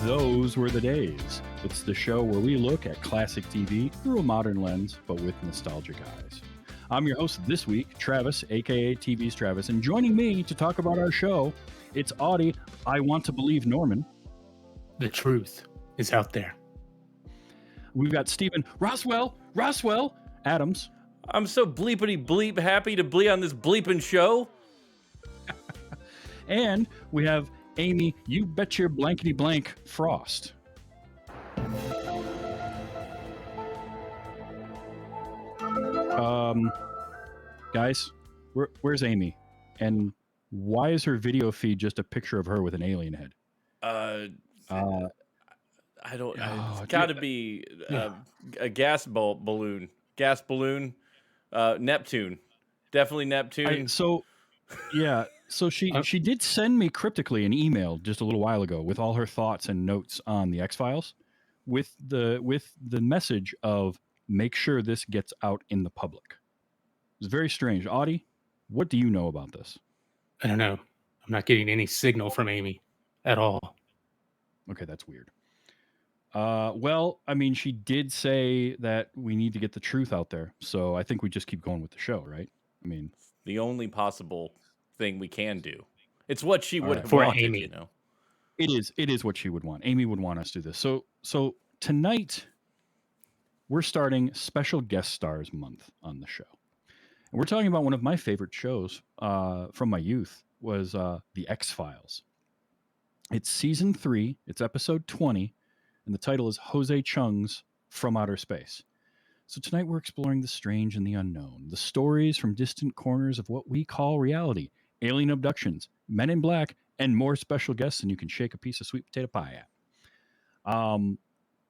Those were the days. It's the show where we look at classic TV through a modern lens, but with nostalgic eyes. I'm your host this week, Travis, aka TV's Travis, and joining me to talk about our show, it's Audie. I want to believe Norman. The truth is out there. We've got Stephen Roswell Adams. I'm so bleepity bleep happy to be on this bleeping show. And we have Amy, you bet your blankety blank Frost. Guys, where's Amy? And why is her video feed just a picture of her with an alien head? I don't. It's got to be a gas balloon. Gas balloon. Neptune. Definitely Neptune. So she did send me cryptically an email just a little while ago with all her thoughts and notes on the X-Files, with the message of make sure this gets out in the public. It's very strange. Audie, what do you know about this? I don't know. I'm not getting any signal from Amy at all. Okay, that's weird. Well, I mean, she did say that we need to get the truth out there, so I think we just keep going with the show, right? I mean, the only possible thing we can do. It's what she would have for wanted, Amy. you know. It is what she would want. Amy would want us to do this. So tonight we're starting special guest stars month on the show. And we're talking about one of my favorite shows from my youth was The X-Files. It's season 3, it's episode 20, and the title is Jose Chung's From Outer Space. So tonight we're exploring the strange and the unknown, the stories from distant corners of what we call reality, alien abductions, men in black, and more special guests than you can shake a piece of sweet potato pie at.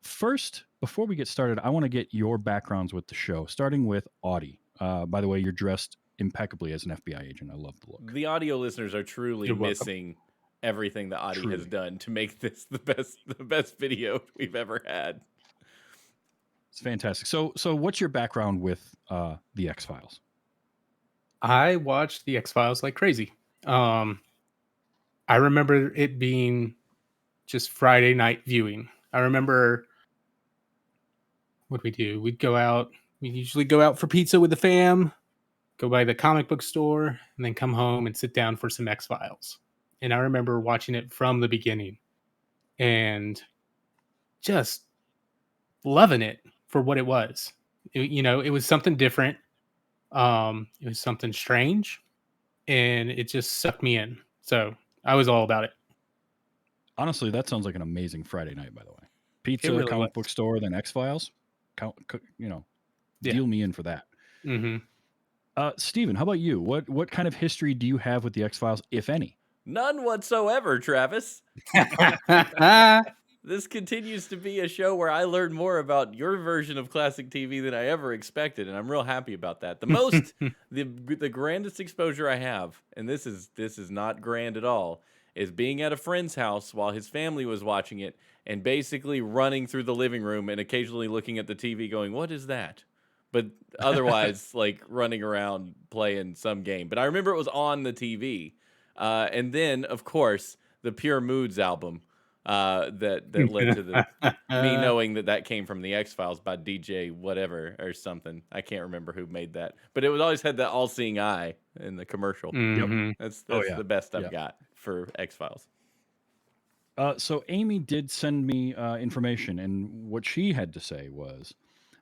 First, before we get started, I want to get your backgrounds with the show, starting with Audie. By the way, you're dressed impeccably as an FBI agent. I love the look. The audio listeners are truly missing everything that Audie has done to make this the best video we've ever had. It's fantastic. So what's your background with the X-Files? I watched the X-Files like crazy. I remember it being just Friday night viewing. I remember what we do. We'd go out. We'd usually go out for pizza with the fam, go by the comic book store, and then come home and sit down for some X-Files. And I remember watching it from the beginning and just loving it for what it was. It was something different. It was something strange, and it just sucked me in. So I was all about it. Honestly, that sounds like an amazing Friday night, by the way. Pizza, really comic book store, then X-Files. Deal me in for that. Mm-hmm. Steven, how about you? What kind of history do you have with the X-Files, if any? None whatsoever, Travis. This continues to be a show where I learn more about your version of classic TV than I ever expected, and I'm real happy about that. The grandest exposure I have, and this is not grand at all, is being at a friend's house while his family was watching it and basically running through the living room and occasionally looking at the TV going, "What is that?" But otherwise, like running around playing some game. But I remember it was on the TV. And then, of course, the Pure Moods album that led to me knowing that came from the X-Files by DJ whatever or something. I can't remember who made that, but it was always had that all-seeing eye in the commercial. Mm-hmm. That's the best I've got for X-Files. So Amy did send me information, and what she had to say was,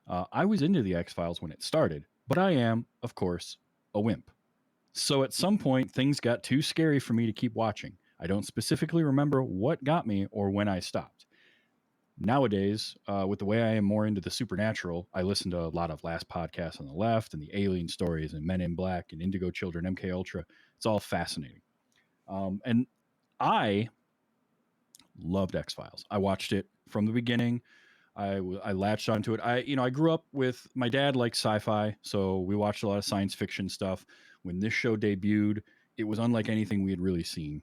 I was into the X-Files when it started, but I am, of course, a wimp. So at some point, things got too scary for me to keep watching. I don't specifically remember what got me or when I stopped. Nowadays, with the way I am more into the supernatural, I listen to a lot of Last Podcast on the Left and the alien stories and Men in Black and Indigo Children, MK Ultra. It's all fascinating. And I loved X-Files. I watched it from the beginning. I latched onto it. I grew up with my dad liked sci-fi, so we watched a lot of science fiction stuff. When this show debuted, it was unlike anything we had really seen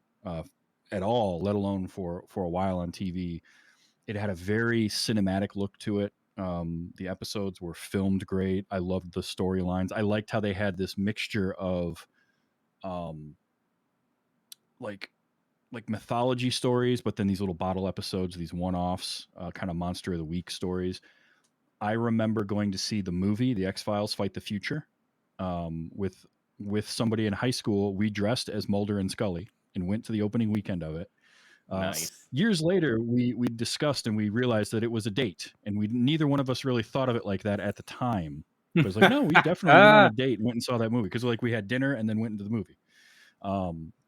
at all, let alone for a while on TV. It had a very cinematic look to it. The episodes were filmed great. I loved the storylines. I liked how they had this mixture of like like mythology stories, but then these little bottle episodes, these one-offs, kind of monster of the week stories. I remember going to see the movie, The X-Files Fight the Future, with somebody in high school. We dressed as Mulder and Scully and went to the opening weekend of it. Nice. Years later, we discussed and we realized that it was a date, and neither one of us really thought of it like that at the time. But it's like, no, we definitely went on a date and went and saw that movie, because like we had dinner and then went into the movie.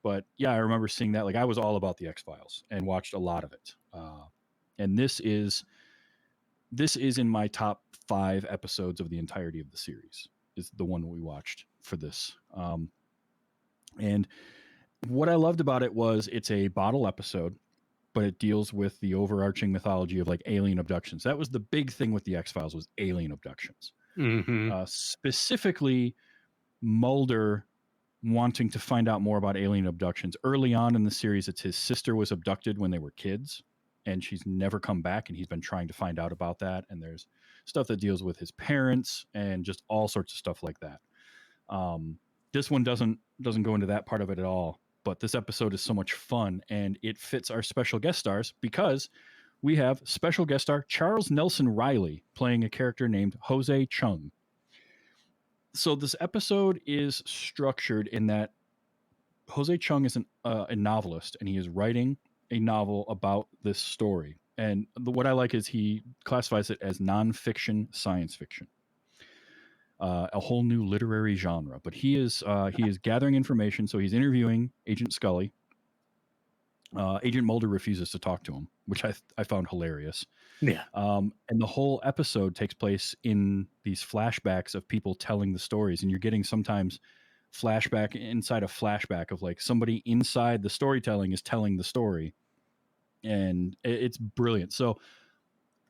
But yeah, I remember seeing that. Like, I was all about the X-Files and watched a lot of it. And this is in my top 5 episodes of the entirety of the series. Is the one we watched for this. And what I loved about it was it's a bottle episode, but it deals with the overarching mythology of like alien abductions. That was the big thing with the X-Files, was alien abductions. Specifically, Mulder wanting to find out more about alien abductions. Early on in the series, it's his sister was abducted when they were kids, and she's never come back, and he's been trying to find out about that. And there's stuff that deals with his parents and just all sorts of stuff like that. This one doesn't go into that part of it at all, but this episode is so much fun, and it fits our special guest stars because we have special guest star Charles Nelson Riley playing a character named Jose Chung. So this episode is structured in that Jose Chung is a novelist, and he is writing a novel about this story. And what I like is he classifies it as nonfiction science fiction, a whole new literary genre. But he is gathering information, so he's interviewing Agent Scully. Agent Mulder refuses to talk to him, which I found hilarious. Yeah. And the whole episode takes place in these flashbacks of people telling the stories, and you're getting sometimes flashback inside a flashback of like somebody inside the storytelling is telling the story, and it's brilliant. So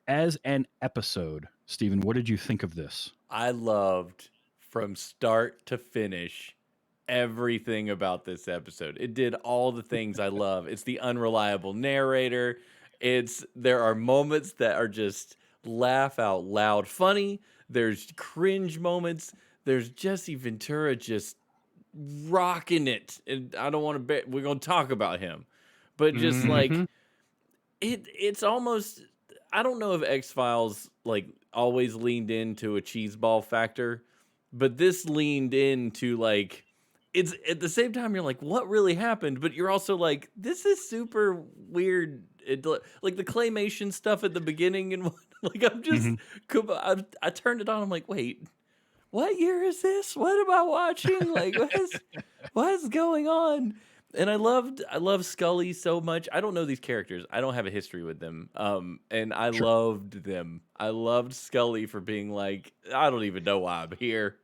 as an episode, Stephen, what did you think of this? I loved from start to finish everything about this episode. It did all the things I love. It's the unreliable narrator. There are moments that are just laugh out loud funny. There's cringe moments. There's Jesse Ventura just rocking it. And I don't want to bet we're going to talk about him. But just like it's almost, I don't know if X-Files like always leaned into a cheeseball factor, but this leaned into like, it's at the same time you're like, what really happened? But you're also like, this is super weird. Like the claymation stuff at the beginning, and like I'm just, I turned it on. I'm like, wait, what year is this? What am I watching? Like, what's going on? And I love Scully so much. I don't know these characters. I don't have a history with them. And I loved them. I loved Scully for being like, I don't even know why I'm here.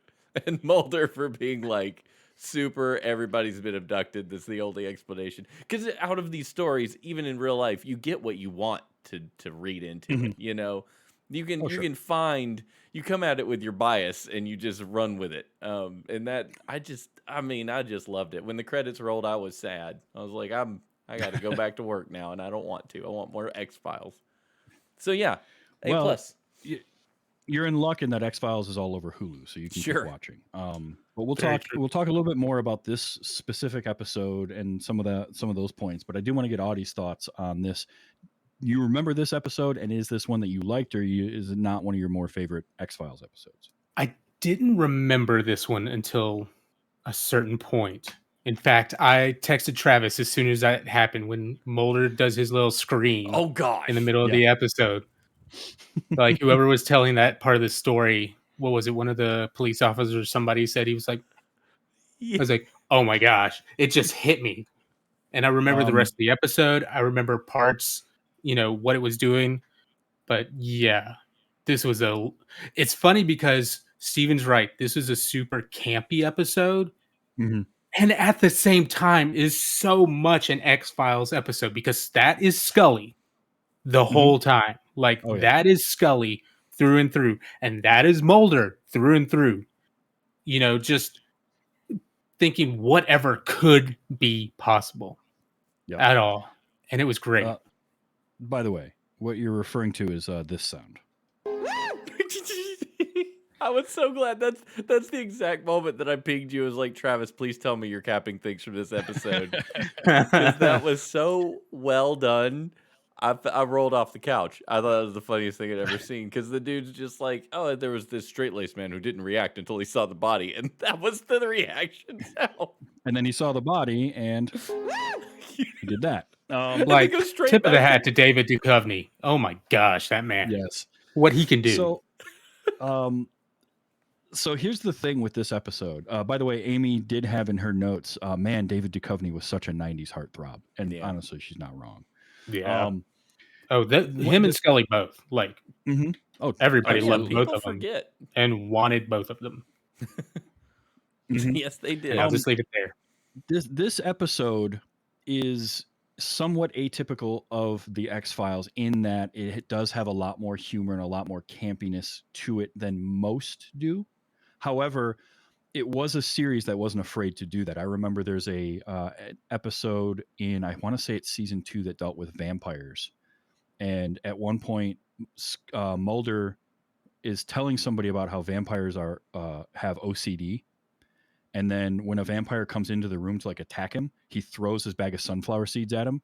And Mulder for being like, super, everybody's been abducted. That's the only explanation. Because out of these stories, even in real life, you get what you want to read into it. You know, you can find, you come at it with your bias and you just run with it. And that I just loved it. When the credits rolled, I was sad. I was like, I got to go back to work now, and I don't want to. I want more X-Files. So yeah, A plus. You're in luck in that X-Files is all over Hulu, so you can keep watching. But we'll talk a little bit more about this specific episode and some of those points. But I do want to get Audie's thoughts on this. You remember this episode, and is this one that you liked, or is it not one of your more favorite X-Files episodes? I didn't remember this one until a certain point. In fact, I texted Travis as soon as that happened, when Mulder does his little scream. Oh gosh, in the middle of the episode. Like, whoever was telling that part of the story, what was it? One of the police officers or somebody said, he was like, I was like, oh my gosh, it just hit me. And I remember the rest of the episode. I remember parts, what it was doing. But yeah, it's funny because Steven's right. This is a super campy episode. And at the same time is so much an X-Files episode, because that is Scully the whole time. Like, that is Scully through and through. And that is Mulder through and through. Just thinking whatever could be possible at all. And it was great. By the way, what you're referring to is this sound. I was so glad. That's the exact moment that I pinged you. As like, Travis, please tell me you're capping things from this episode, because that was so well done. I rolled off the couch. I thought it was the funniest thing I'd ever seen, because the dude's just like, oh, there was this straight-laced man who didn't react until he saw the body, and that was the reaction sound. And then he saw the body and he did that. Like, go straight tip of the back hat to David Duchovny. Oh my gosh, that man. Yes. What he can do. So here's the thing with this episode. By the way, Amy did have in her notes, man, David Duchovny was such a 90s heartthrob. And Yeah. honestly, she's not wrong. Yeah. Him and Scully both. Like, Oh, everybody loved people both of them forget. and wanted both of them. Yes, they did. And I'll just leave it there. This episode is somewhat atypical of the X-Files in that it does have a lot more humor and a lot more campiness to it than most do. However, it was a series that wasn't afraid to do that. I remember there's an episode in, I want to say it's season 2, that dealt with vampires. And at one point, Mulder is telling somebody about how vampires have OCD. And then when a vampire comes into the room to like attack him, he throws his bag of sunflower seeds at him.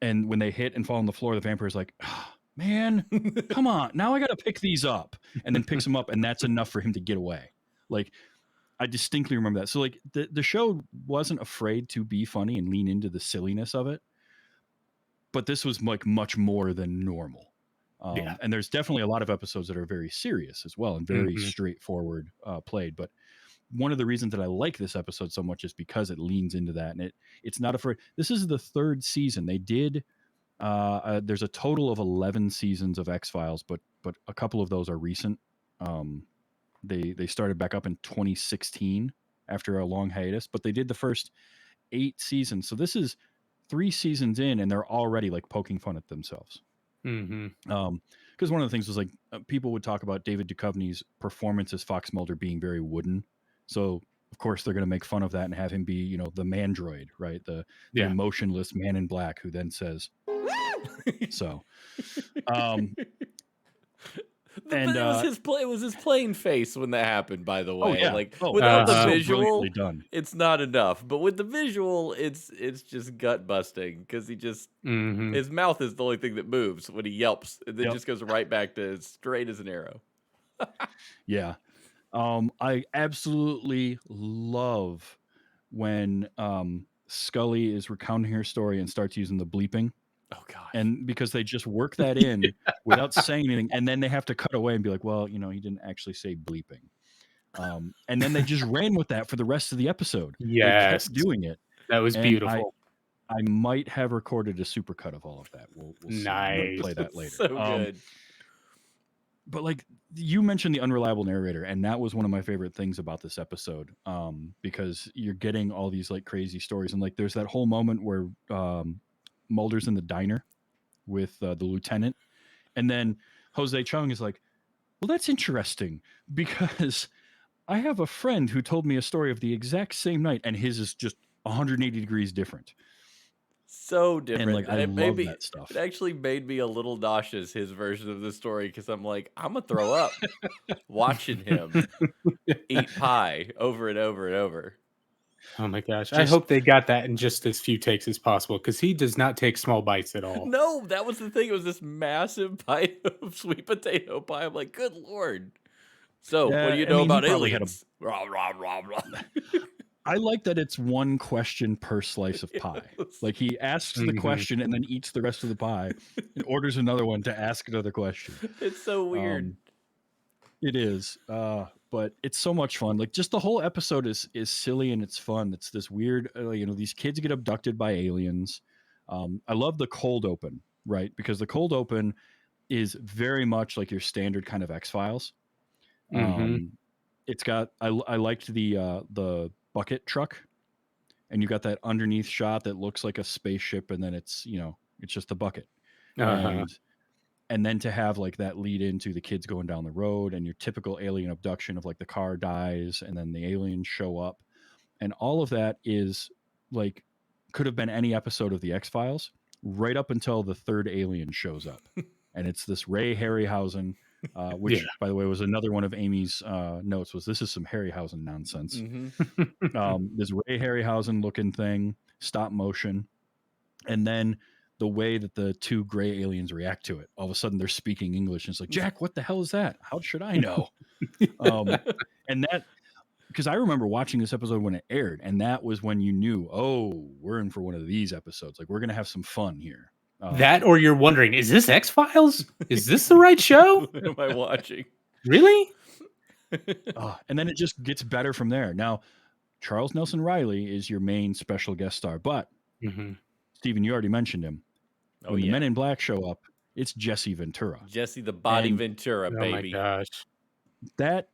And when they hit and fall on the floor, the vampire's like, oh, man, come on. Now I got to pick these up. And then picks them up. And that's enough for him to get away. Like, I distinctly remember that. So like the show wasn't afraid to be funny and lean into the silliness of it. But this was like much more than normal. And there's definitely a lot of episodes that are very serious as well and very straightforward played. But one of the reasons that I like this episode so much is because it leans into that, and it's not afraid. This is the 3rd season. They did there's a total of 11 seasons of X-Files, but a couple of those are recent. They started back up in 2016 after a long hiatus, but they did the first 8 seasons. So this is 3 seasons in, and they're already like poking fun at themselves. Because one of the things was like people would talk about David Duchovny's performance as Fox Mulder being very wooden. So of course they're going to make fun of that and have him be, you know, the mandroid, right? The emotionless man in black who then says, so, and it was his plain face when that happened, by the way. Without the so visual, done. It's not enough. But with the visual, it's just gut busting, because he just his mouth is the only thing that moves when he yelps. And then just goes right back to straight as an arrow. Yeah. I absolutely love when Scully is recounting her story and starts using the bleeping. Oh god! And because they just work that in without saying anything, and then they have to cut away and be like, "Well, you know, he didn't actually say bleeping," and then they just ran with that for the rest of the episode. Yes, they kept doing it. That was beautiful. I might have recorded a supercut of all of that. We'll nice. play that later. So good. But like you mentioned the unreliable narrator, and that was one of my favorite things about this episode, because you're getting all these like crazy stories, and like there's that whole moment where Mulder's in the diner with the lieutenant, and then Jose Chung is like, well, that's interesting because I have a friend who told me a story of the exact same night, and his is just 180 degrees different. So different. And like I love that stuff. It actually made me a little nauseous, his version of the story, because I'm like, I'm gonna throw up watching him eat pie over and over and over. Oh my gosh. I hope they got that in just as few takes as possible, because he does not take small bites at all. No, that was the thing. It was this massive bite of sweet potato pie. I'm like, good Lord. So, what do you know about aliens? Rah, rah, rah, rah. I like that it's one question per slice of pie. Like he asks the question and then eats the rest of the pie and orders another one to ask another question. It's so weird. It is. But it's so much fun. Like just the whole episode is silly and it's fun. It's this weird, these kids get abducted by aliens. I love the cold open, right? Because the cold open is very much like your standard kind of X-Files. It's got, I liked the bucket truck, and you got that underneath shot that looks like a spaceship, and then it's just a bucket. And then to have like that lead into the kids going down the road and your typical alien abduction of like the car dies and then the aliens show up, and all of that is like could have been any episode of the X-Files right up until the third alien shows up. And it's this Ray Harryhausen which, by the way, was another one of Amy's notes. Was this is some Harryhausen nonsense? This Ray Harryhausen looking thing, stop motion, and then the way that the two gray aliens react to it. All of a sudden, they're speaking English, and it's like, Jack, what the hell is that? How should I know? And that, because I remember watching this episode when it aired, and that was when you knew, oh, we're in for one of these episodes. Like, we're gonna have some fun here. That, or you're wondering, is this X-Files? Is this the right show? What am I watching? Really? And then it just gets better from there. Now, Charles Nelson Riley is your main special guest star, but Steven, you already mentioned him. When the Men in Black show up, it's Jesse Ventura. Jesse the Body Ventura, baby. Oh my gosh. That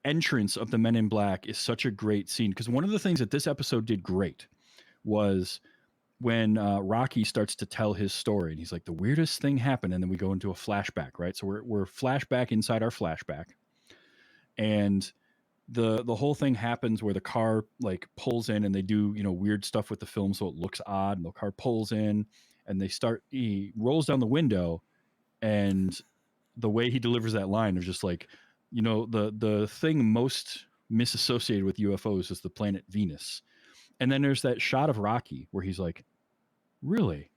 entrance of the Men in Black is such a great scene, because one of the things that this episode did great was when Rocky starts to tell his story, and he's like, the weirdest thing happened, and then we go into a flashback, right? So we're flashback inside our flashback, and the whole thing happens where the car like pulls in, and they do weird stuff with the film so it looks odd, and the car pulls in, and he rolls down the window, and the way he delivers that line is just like, the thing most misassociated with UFOs is the planet Venus. And then there's that shot of Rocky where he's like, really?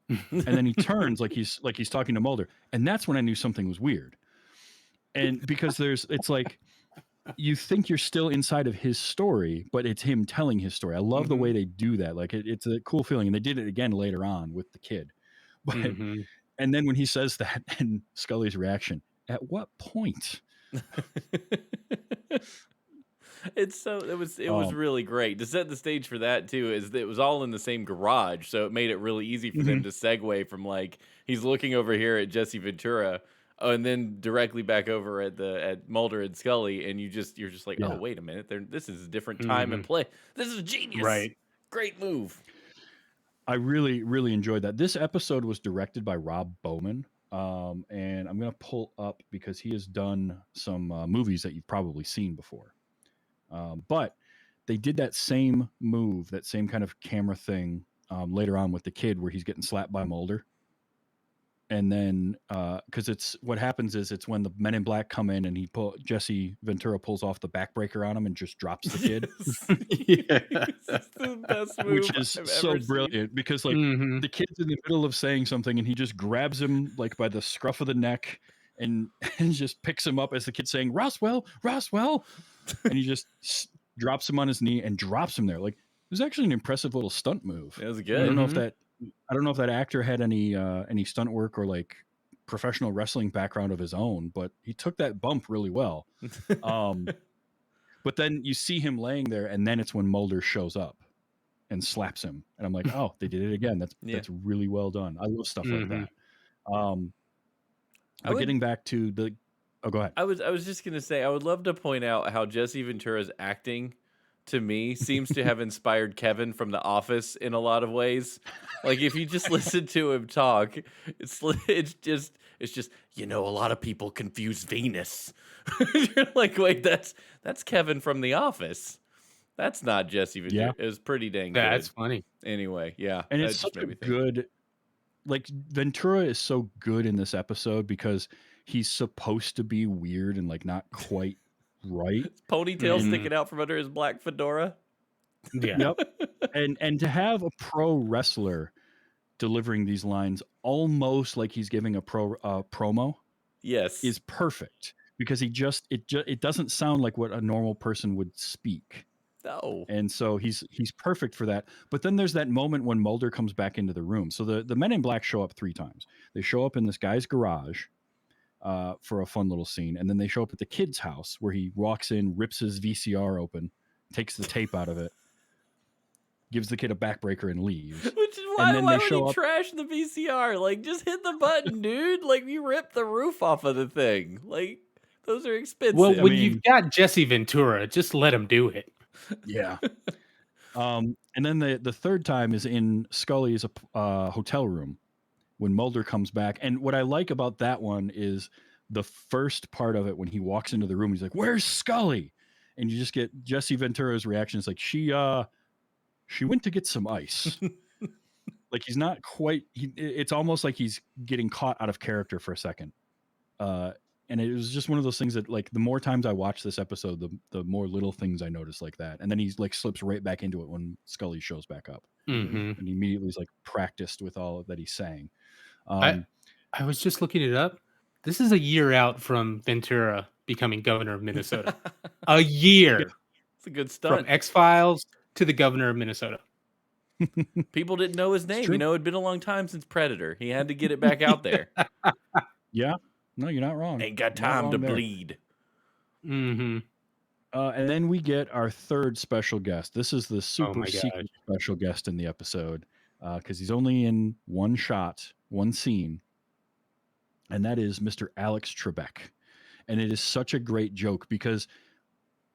And then he turns like he's talking to Mulder. And that's when I knew something was weird. And because it's like, you think you're still inside of his story, but it's him telling his story. I love the way they do that. Like it's a cool feeling. And they did it again later on with the kid. But and then when he says that, and Scully's reaction, at what point? It was really great to set the stage for that too. Is that it was all in the same garage, so it made it really easy for them to segue from like he's looking over here at Jesse Ventura, and then directly back over at Mulder and Scully, and you're just like, oh wait a minute, this is a different time and place. This is genius, right? Great move. I really, really enjoyed that. This episode was directed by Rob Bowman. And I'm going to pull up because he has done some movies that you've probably seen before. But they did that same move, that same kind of camera thing later on with the kid where he's getting slapped by Mulder. And then, because what happens is it's when the Men in Black come in and Jesse Ventura pulls off the backbreaker on him and just drops the kid. That's the best move, which is so brilliant because like the kid's in the middle of saying something and he just grabs him like by the scruff of the neck and just picks him up as the kid's saying, Roswell, and he just drops him on his knee and drops him there. Like, it was actually an impressive little stunt move. It was good. I don't know if that actor had any stunt work or like professional wrestling background of his own, but he took that bump really well. But then you see him laying there, and then it's when Mulder shows up and slaps him, and I'm like, oh, they did it again. That's really well done. I love stuff like that. But getting back to go ahead. I was just gonna say, I would love to point out how Jesse Ventura's acting, to me, seems to have inspired Kevin from The Office in a lot of ways. Like if you just listen to him talk, it's just a lot of people confuse Venus. You're like, wait, that's Kevin from The Office. That's not Jesse Ventura. It was pretty dang good. That's funny. Anyway, yeah, and it's such a good. Like Ventura is so good in this episode because he's supposed to be weird and like not quite right. Ponytail sticking out from under his black fedora. Yeah. Yep. And to have a pro wrestler delivering these lines almost like he's giving a promo, yes, is perfect because it doesn't sound like what a normal person would speak. No. And so he's perfect for that. But then there's that moment when Mulder comes back into the room. So the Men in Black show up 3 times. They show up in this guy's garage for a fun little scene. And then they show up at the kid's house where he walks in, rips his VCR open, takes the tape out of it, gives the kid a backbreaker and leaves. Which is why would he trash the VCR? Like, just hit the button, dude. Like, you ripped the roof off of the thing. Like, those are expensive. Well, when you've got Jesse Ventura, just let him do it. Yeah. And then the third time is in Scully's hotel room when Mulder comes back. And what I like about that one is the first part of it when he walks into the room, he's like, "Where's Scully?" And you just get Jesse Ventura's reaction. It's like, she went to get some ice. Like he's not quite. It's almost like he's getting caught out of character for a second. and it was just one of those things that, like, the more times I watch this episode, the more little things I notice like that. And then he's like slips right back into it when Scully shows back up, Mm-hmm. and he immediately is like practiced with all that he's saying. I Um, I was just looking it up. This is a year out from Ventura becoming governor of Minnesota. A year It's a good from stunt. X-Files to the governor of Minnesota. People didn't know his It's name. true. You know, it'd been a long time since Predator. He had to get it back out there. Yeah, no, you're not wrong. Ain't got You're not time to wrong there. bleed. Mm-hmm. And then we get our third special guest. This is the Oh super my secret gosh. special guest in the episode, because he's only in one shot, one scene, and that is Mr. Alex Trebek. And it is such a great joke because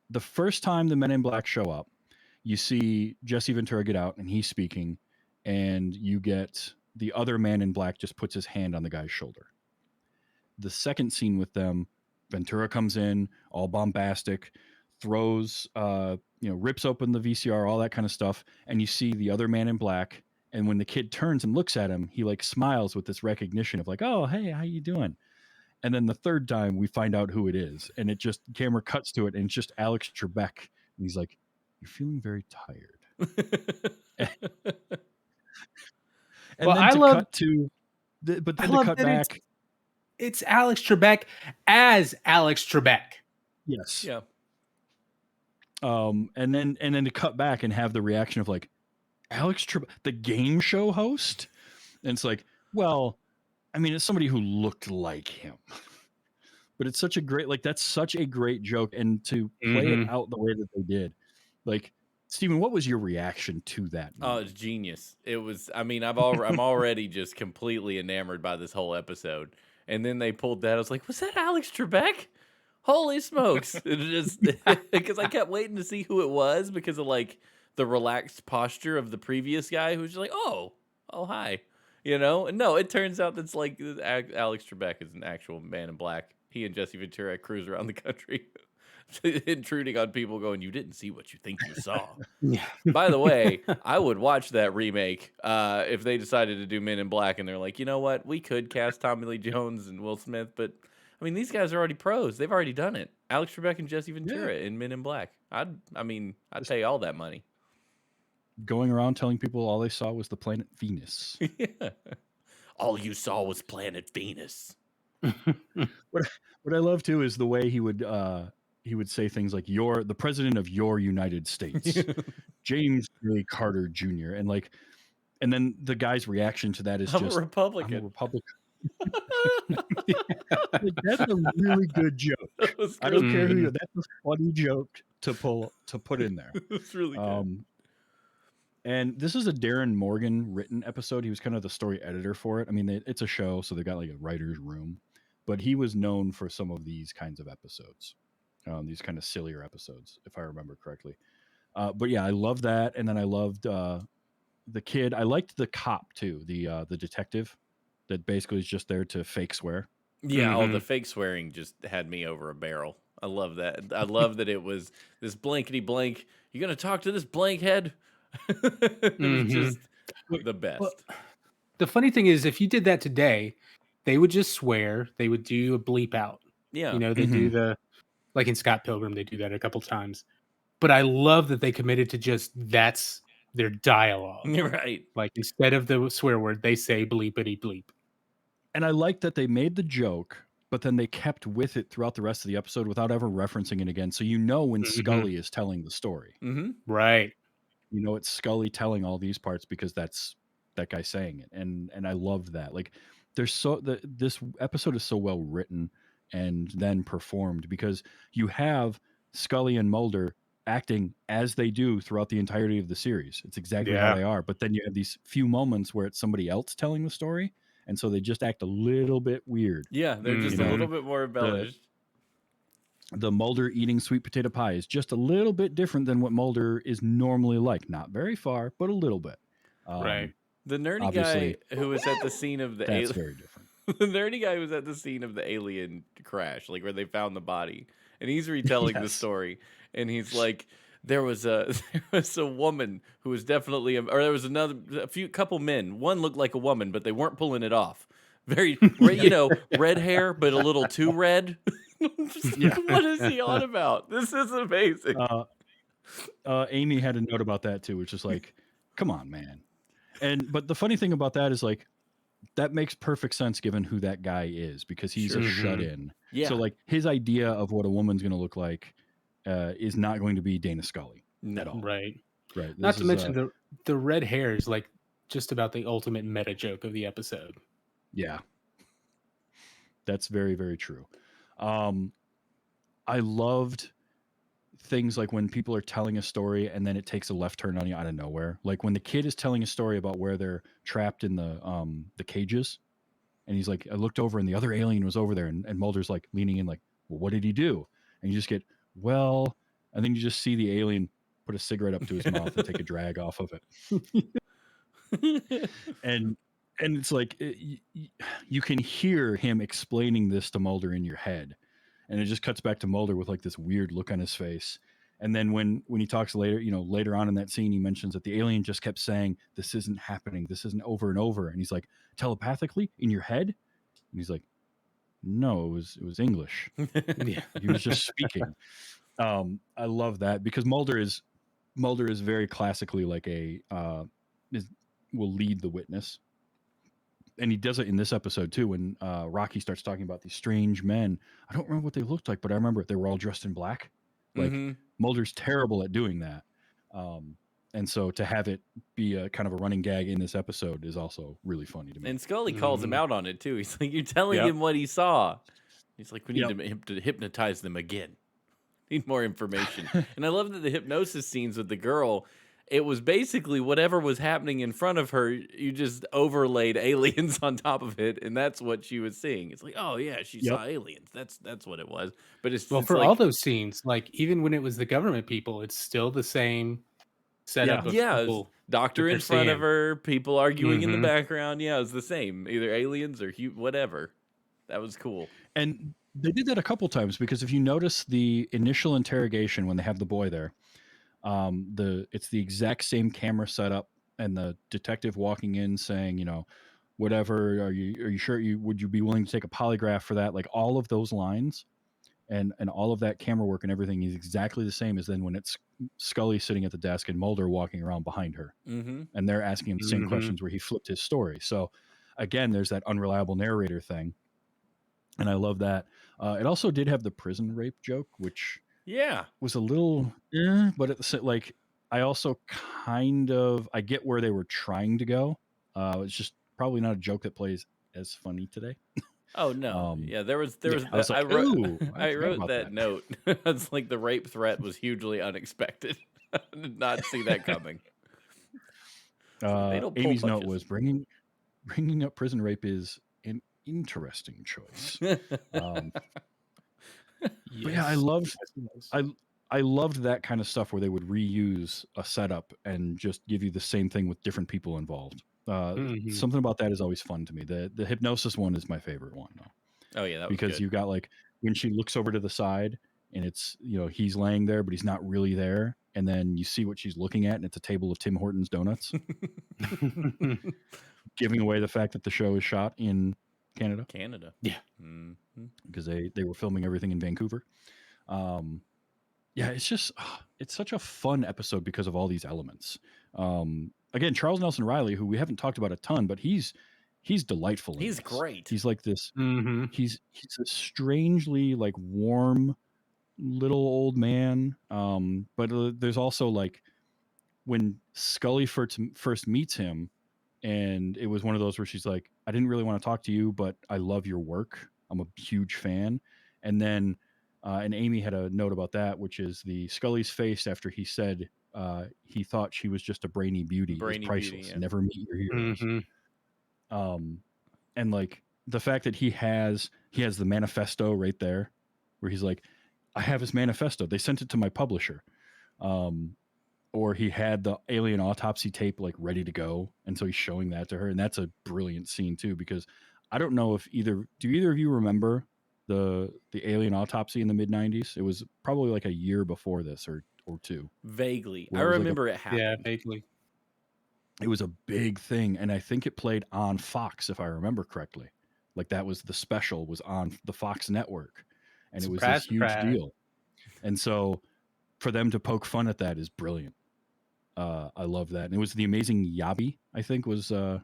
the first time the Men in Black show up, you see Jesse Ventura get out and he's speaking, and you get the other Man in Black just puts his hand on the guy's shoulder. The second scene with them, Ventura comes in all bombastic, throws, rips open the VCR, all that kind of stuff, and you see the other Man in Black. And when the kid turns and looks at him, he like smiles with this recognition of like, "Oh, hey, how you doing?" And then the third time we find out who it is, and it just camera cuts to it, and it's just Alex Trebek, and he's like, "You're feeling very tired." And Well, then I to love cut to, but I then to love cut that back, it's Alex Trebek as Alex Trebek. yes, Yeah. and then to cut back and have the reaction of like Alex Trebek, the game show host, and it's like, well, I mean, it's somebody who looked like him. But it's such a great, like, that's such a great joke, and to play it Mm-hmm. out the way that they did, like, Steven, what was your reaction to that Oh, moment? it's genius. It was. I mean, I'm already just completely enamored by this whole episode. And then they pulled that. I was like, was that Alex Trebek? Holy smokes! It just because I kept waiting to see who it was because of like the relaxed posture of the previous guy who was just like, oh, hi, And no, it turns out that's like Alex Trebek is an actual Man in Black. He and Jesse Ventura cruise around the country, intruding on people, going, "You didn't see what you think you saw." Yeah. By the way, I would watch that remake if they decided to do Men in Black and they're like, you know what, we could cast Tommy Lee Jones and Will Smith, but I mean, these guys are already pros. They've already done it. Alex Trebek and Jesse Ventura in Men in Black. I'd Just pay all that money. going around telling people all they saw was the planet Venus. Yeah. All you saw was planet Venus. What I love too is the way he would say things like, "You're the president of your United States, James J. Carter Jr." And then the guy's reaction to that is I'm a just, "I'm a Republican. Republican." Like, that's a really good joke. That was I don't great. care who Mhm. you. That's a funny joke to put in there. It's really good. And this is a Darren Morgan written episode. He was kind of the story editor for it. I mean, it's a show, so they got like a writer's room, but he was known for some of these kinds of episodes, these kind of sillier episodes, if I remember correctly. But yeah, I love that, and then I loved the kid. I liked the cop too, the detective that basically is just there to fake swear. Yeah, the Mhm. fake swearing just had me over a barrel. I love that. I love that it was this blankety blank. You gonna talk to this blank head? It was Mhm. just Wait, the Well, best. the funny thing is, if you did that today, they would just swear. They would do a bleep out. Yeah. You know, they do the like in Scott Pilgrim, they do that a couple times. But I love that they committed to just that's their dialogue. You're right. Like instead of the swear word, they say bleepity bleep. And I like that they made the joke, but then they kept with it throughout the rest of the episode without ever referencing it again. So when Mhm. Scully is telling the story. Mm-hmm. Right. It's Scully telling all these parts because that's that guy saying it, and I loved that. Like, this episode is so well written and then performed because you have Scully and Mulder acting as they do throughout the entirety of the series. It's exactly how Yeah. they are, but then you have these few moments where it's somebody else telling the story, and so they just act a little bit weird. Yeah, they're just a Mhm. little bit more embellished. The Mulder eating sweet potato pie is just a little bit different than what Mulder is normally like. Not very far, but a little bit. Right. The nerdy obviously, guy who was at the scene of the that's alien, very different. the nerdy guy who was at the scene of the alien crash, like where they found the body, and he's retelling the Yes. story, and he's like, there was a woman who was definitely or there was a couple men. One looked like a woman, but they weren't pulling it off. Very, red hair, but a little too red. Yeah. What is he on about? This is amazing. Amy had a note about that too, which is like, come on, man. But the funny thing about that is like that makes perfect sense given who that guy is because he's Sure. a shut in. Yeah. So like his idea of what a woman's going to look like is not going to be Dana Scully at all. Right. Right. Not to mention the red hair is like just about the ultimate meta joke of the episode. Yeah. That's very, very true. I loved things like when people are telling a story and then it takes a left turn on you out of nowhere. Like when the kid is telling a story about where they're trapped in the cages, and he's like, I looked over and the other alien was over there, and Mulder's like leaning in, like, well, what did he do? And you just get, well, and then you just see the alien put a cigarette up to his mouth and take a drag off of it. and it's like you can hear him explaining this to Mulder in your head, and it just cuts back to Mulder with like this weird look on his face. And then when he talks later on in that scene, he mentions that the alien just kept saying, this isn't happening, this isn't over and over. And he's like, telepathically in your head? And he's like, no, it was English. Yeah. He was just speaking. I love that because Mulder is very classically like will lead the witness. And he does it in this episode too when Rocky starts talking about these strange men. I don't remember what they looked like, but I remember they were all dressed in black. Like Mulder's terrible at doing that. And so to have it be a kind of a running gag in this episode is also really funny to me. And Scully calls him out on it too. He's like, you're telling him what he saw. He's like, we need to hypnotize them again. Need more information. And I love that the hypnosis scenes with the girl, it was basically whatever was happening in front of her, you just overlaid aliens on top of it, and that's what she was seeing. It's like, oh yeah, she saw aliens. That's what it was. But it's for like, all those scenes, like even when it was the government people, it's still the same setup of people. Doctor in front of her, people arguing in the background. Yeah, it's the same. Either aliens or whatever. That was cool. And they did that a couple times because if you notice the initial interrogation when they have the boy there, it's the exact same camera setup and the detective walking in saying, whatever, are you sure would you be willing to take a polygraph for that? Like all of those lines and all of that camera work and everything is exactly the same as then when it's Scully sitting at the desk and Mulder walking around behind her. And they're asking him the same questions where he flipped his story. So again, there's that unreliable narrator thing. And I love that. It also did have the prison rape joke, which was a little, but like I also I get where they were trying to go. It's just probably not a joke that plays as funny today. Oh no! There was. I wrote that note. It's like the rape threat was hugely unexpected. I did not see that coming. Amy's note was bringing up prison rape is an interesting choice. But yeah, I loved that kind of stuff where they would reuse a setup and just give you the same thing with different people involved. Something about that is always fun to me. The hypnosis one is my favorite one though. Oh yeah, that was because good. You got like when she looks over to the side and it's he's laying there but he's not really there, and then you see what she's looking at and it's a table of Tim Hortons donuts, giving away the fact that the show is shot in Canada. Yeah, because they were filming everything in Vancouver. It's just it's such a fun episode because of all these elements. Again, Charles Nelson Riley, who we haven't talked about a ton, but he's delightful. He's great. He's like this. He's a strangely like warm little old man. But there's also like when Scully first meets him, and it was one of those where she's like, I didn't really want to talk to you, but I love your work. I'm a huge fan. And then and Amy had a note about that, which is the Scully's face after he said he thought she was just a brainy beauty. Is priceless. Never meet your heroes. And like the fact that he has the manifesto right there, where he's like, I have his manifesto. They sent it to my publisher. Or he had the alien autopsy tape like ready to go, and so he's showing that to her, and that's a brilliant scene too. Because I don't know if either of you remember the alien autopsy in the mid-90s? It was probably like a year before this or two. Vaguely, I remember it happened. Yeah, vaguely. It was a big thing, and I think it played on Fox, if I remember correctly. Like that was the special was on the Fox network, and it was this Surprise, huge surprise. deal. And so for them to poke fun at that is brilliant. I love that. And it was the amazing Yabi, I think, was who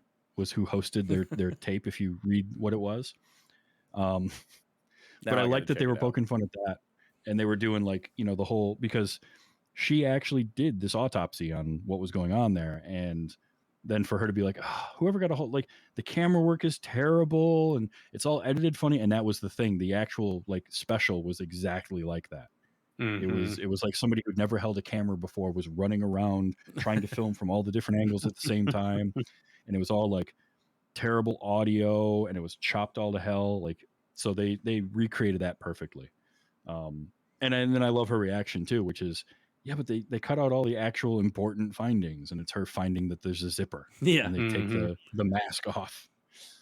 hosted their tape. If you read what it was, um, but Now I I got like to that they check were it out. poking fun at that, and they were doing like the whole because she actually did this autopsy on what was going on there, and then for her to be like, "Ah, whoever got a hold like the camera work is terrible and it's all edited funny," and that was the thing. The actual like special was exactly like that. Hmm. It was like somebody who'd never held a camera before was running around trying to film from all the different angles at the same time, and it was all like terrible audio and it was chopped all to hell. Like so they recreated that perfectly. Um, and then I love her reaction too, which is yeah, but they cut out all the actual important findings, and it's her finding that there's a zipper, Yeah. and they take Hmm. the mask off,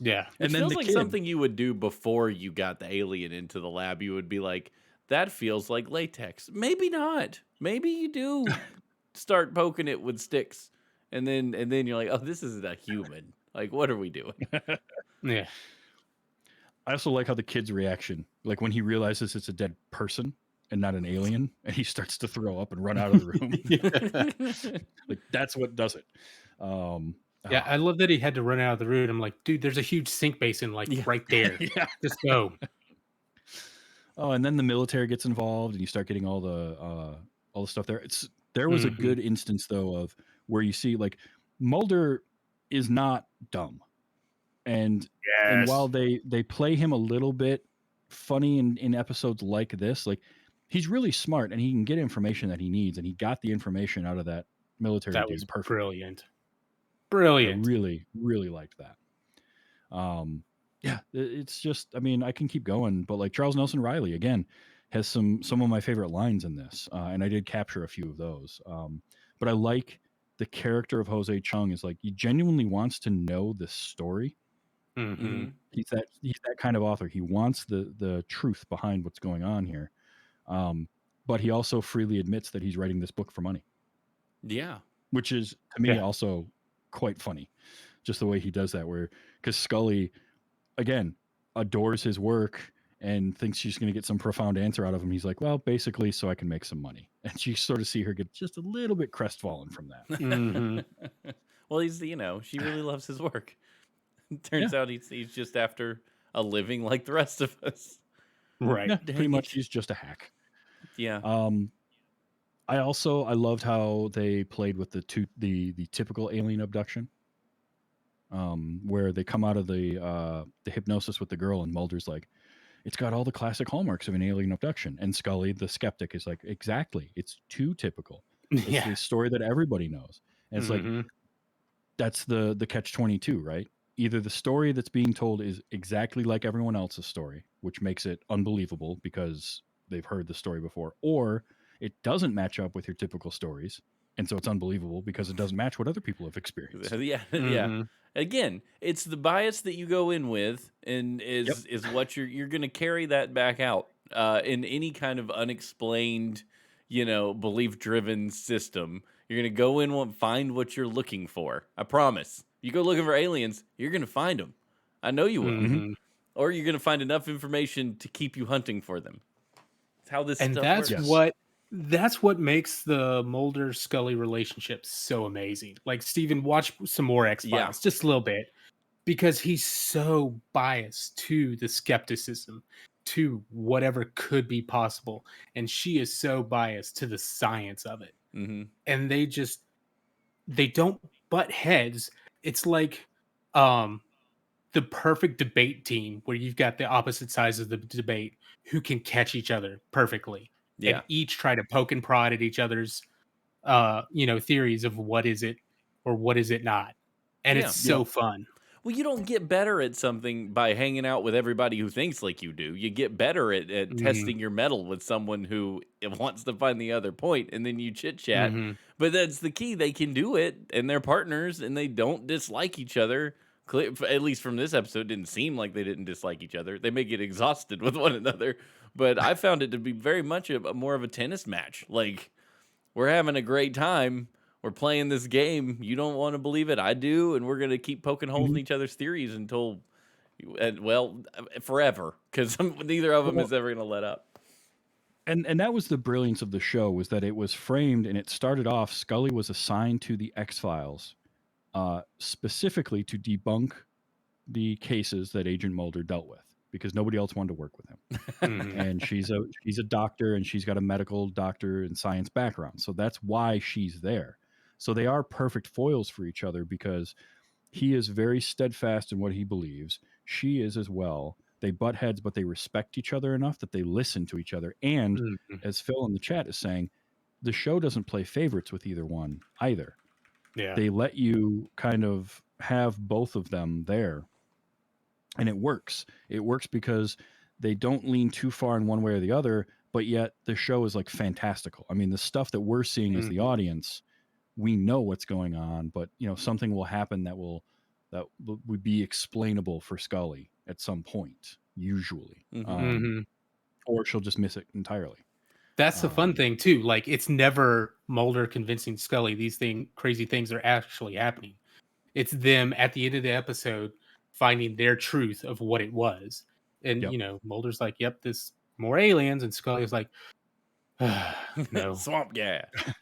Yeah. Which and then feels the like kid. something you would do before you got the alien into the lab. You would be like, that feels like latex. Maybe not. Maybe you do start poking it with sticks. And then you're like, oh, this isn't a human. Like, what are we doing? Yeah. I also like how the kid's reaction, like when he realizes it's a dead person and not an alien, and he starts to throw up and run out of the room. Like that's what does it. Um, Yeah, oh, I love that he had to run out of the room. I'm like, dude, there's a huge sink basin like Yeah. right there. yeah. Just go. Oh, and then the military gets involved, and you start getting all the stuff there. There was a Hmm. good instance though of where you see like Mulder is not dumb, and while Yes. they play him a little bit funny in episodes like this, like he's really smart and he can get information that he needs, and he got the information out of that military That was dude perfectly. brilliant. I Brilliant. really really liked that. Yeah, it's just I mean I can keep going, but like Charles Nelson Riley again has some of my favorite lines in this, and I did capture a few of those. But I like the character of Jose Chung is like he genuinely wants to know the story. Hmm. Hmm. He's that kind of author. He wants the truth behind what's going on here, um, but he also freely admits that he's writing this book for money, Yeah. which is to me Yeah. also quite funny. Just the way he does that, where because Scully again adores his work and thinks she's going to get some profound answer out of him. He's like, well, basically, so I can make some money, and you sort of see her get just a little bit crestfallen from that. Hmm. Well, she really loves his work. Yeah, Turns out he's just after a living like the rest of us. Right. yeah, pretty Dang much. it. He's just a hack. Yeah. Um, I loved how they played with the typical alien abduction, where they come out of the hypnosis with the girl, and Mulder's like, it's got all the classic hallmarks of an alien abduction, and Scully, the skeptic, is like, exactly, it's too typical. It's Yeah. the story that everybody knows, and it's like Hmm. that's the catch 22, right? Either the story that's being told is exactly like everyone else's story, which makes it unbelievable because they've heard the story before, or it doesn't match up with your typical stories, and so it's unbelievable because it doesn't match what other people have experienced. Yeah, yeah. Hmm. Again, it's the bias that you go in with, and Yep. is what you're going to carry that back out in any kind of unexplained, belief driven system. You're going to go in and find what you're looking for. I promise. You go looking for aliens, you're going to find them. I know you will. Hmm. Hmm. Or you're going to find enough information to keep you hunting for them. It's how this And stuff works. Yes. that's what makes the Mulder Scully relationship so amazing. Like Steven, watch some more X Yeah. Files, just a little bit, because he's so biased to the skepticism, to whatever could be possible, and she is so biased to the science of it. Hmm. And they don't butt heads. It's like um the perfect debate team where you've got the opposite sides of the debate who can catch each other perfectly and Yeah. each try to poke and prod at each other's theories of what is it or what is it not. And it's Yeah. Yep. so fun. Well, you don't get better at something by hanging out with everybody who thinks like you do. You get better at Mm, testing your metal with someone who wants to find the other point, and then you chit chat. mhm. But that's the key. They can do it, and they're partners, and they don't dislike each other. At least from this episode, it didn't seem like they didn't dislike each other. They may get exhausted with one another, but I found it to be very much a more of a tennis match. Like, we're having a great time. We're playing this game. You don't want to believe it. I do. And we're going to keep poking holes in Mhm. each other's theories until And well, forever, because neither of them Well, is ever going to let up. and that was the brilliance of the show, was that it was framed and it started off. Scully was assigned to the X Files specifically to debunk the cases that Agent Mulder dealt with because nobody else wanted to work with him. Mhm. And she's a doctor and she's got a medical doctor and science background, so that's why she's there. So they are perfect foils for each other because he is very steadfast in what he believes. She is as well. They butt heads, but they respect each other enough that they listen to each other. And Mhm. as Phil in the chat is saying, the show doesn't play favorites with either one either. Yeah. They let you kind of have both of them there. And it works. It works because they don't lean too far in one way or the other, but yet the show is like fantastical. I mean, the stuff that we're seeing as the Mhm. audience, we know what's going on, but something will happen would be explainable for Scully at some point, usually, Mhm. or she'll just miss it entirely. That's the fun Um, thing too. Like it's never Mulder convincing Scully these crazy things are actually happening. It's them at the end of the episode finding their truth of what it was. And yep. Mulder's like, "Yep, this more aliens," and Scully's like, "No." Swamp gas. Yeah.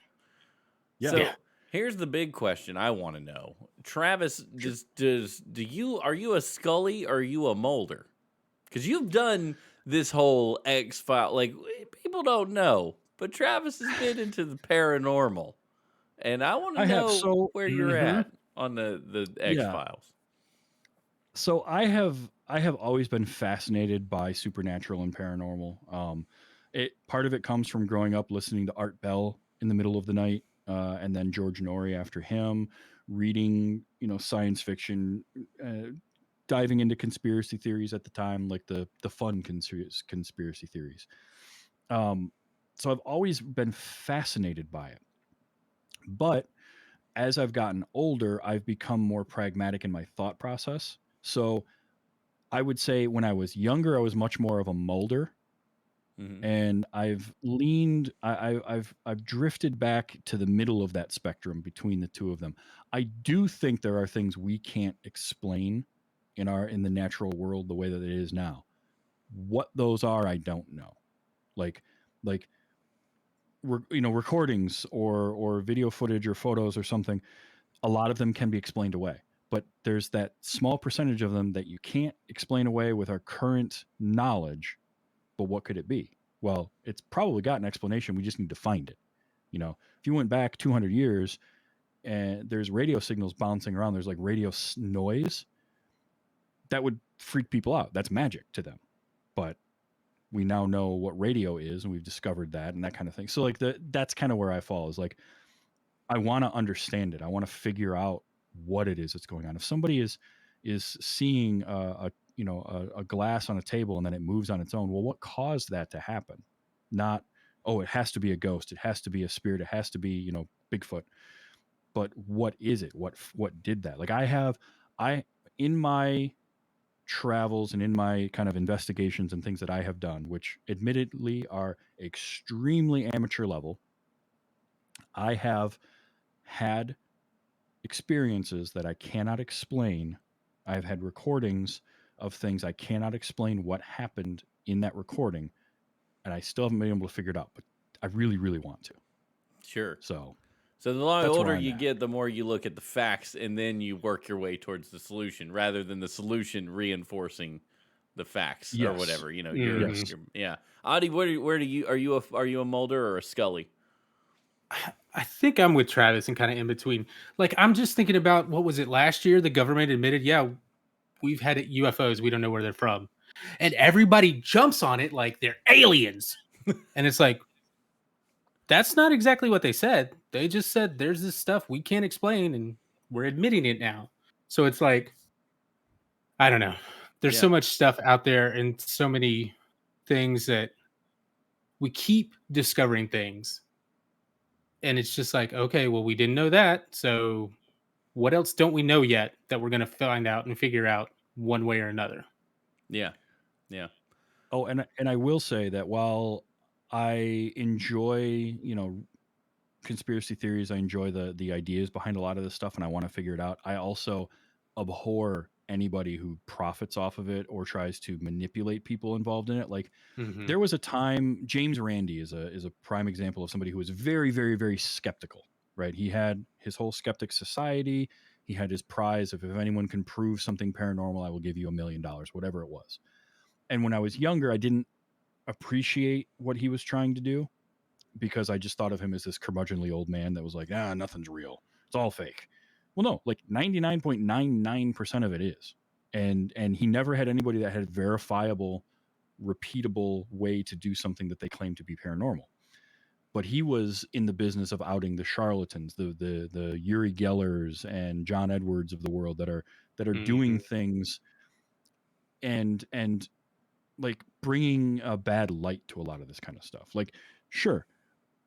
Yeah. So here's the big question I want to know. Travis, Sure. are you a Scully or are you a Mulder? Because you've done this whole X file. Like people don't know, but Travis has been into the paranormal, and I want to I have know so where you're Mhm. at on the X yeah. Files. So I have always been fascinated by supernatural and paranormal. It part of it comes from growing up listening to Art Bell in the middle of the night, and then George Norrie after him, reading science fiction, diving into conspiracy theories at the time, like the fun conspiracy theories. Um, so I've always been fascinated by it, but as I've gotten older, I've become more pragmatic in my thought process. So I would say when I was younger, I was much more of a Mulder, Hmm. and I've leaned, I've drifted back to the middle of that spectrum between the two of them. I do think there are things we can't explain in the natural world the way that it is now. What those are, I don't know. Like like recordings or video footage or photos or something. A lot of them can be explained away, but there's that small percentage of them that you can't explain away with our current knowledge. But what could it be? Well, it's probably got an explanation. We just need to find it. If you went back 200 years and there's radio signals bouncing around, there's like noise, that would freak people out. That's magic to them. But we now know what radio is and we've discovered that and that kind of thing. So like that's kind of where I fall, is like I want to understand it. I want to figure out what it is that's going on. If somebody is seeing a glass on a table and then it moves on its own, well, what caused that to happen? Not, oh, it has to be a ghost, it has to be a spirit, it has to be Bigfoot. But what is it? What did that? Like I in my travels and in my kind of investigations and things that I have done, which admittedly are extremely amateur level, I have had experiences that I cannot explain. I've had recordings of things I cannot explain what happened in that recording, and I still haven't been able to figure it out. But I really, really want to. Sure. So So the that's where older I'm you at. get, the more you look at the facts, and then you work your way towards the solution, rather than the solution reinforcing the facts or Yes. whatever. Mhm. Yes. Yeah. Audie, where do you are you a Mulder or a Scully? I think I'm with Travis and kind of in between. Like I'm just thinking about what was it last year? The government admitted, yeah, we've had UFOs. We don't know where they're from, and everybody jumps on it like they're aliens. And it's like that's not exactly what they said. They just said there's this stuff we can't explain, and we're admitting it now. So it's like I don't know. There's Yeah. so much stuff out there, and so many things that we keep discovering things, and it's just like okay, well, we didn't know that, so what else don't we know yet that we're going to find out and figure out one way or another? Yeah. Yeah. Oh, and I will say that while I enjoy, conspiracy theories, I enjoy the ideas behind a lot of this stuff, and I want to figure it out. I also abhor anybody who profits off of it or tries to manipulate people involved in it. Like Hmm. there was a time, James Randi is a prime example of somebody who was very, very, very skeptical, right? He had his whole skeptic society. He had his prize of, if anyone can prove something paranormal, I will give you $1 million, whatever it was. And when I was younger, I didn't appreciate what he was trying to do because I just thought of him as this curmudgeonly old man that was like, nothing's real. It's all fake. Well, no, like 99.99% of it is. And he never had anybody that had verifiable, repeatable way to do something that they claim to be paranormal. But he was in the business of outing the charlatans, the Uri Gellers and John Edwards of the world that are Hmm. doing things and like bringing a bad light to a lot of this kind of stuff. Like, sure,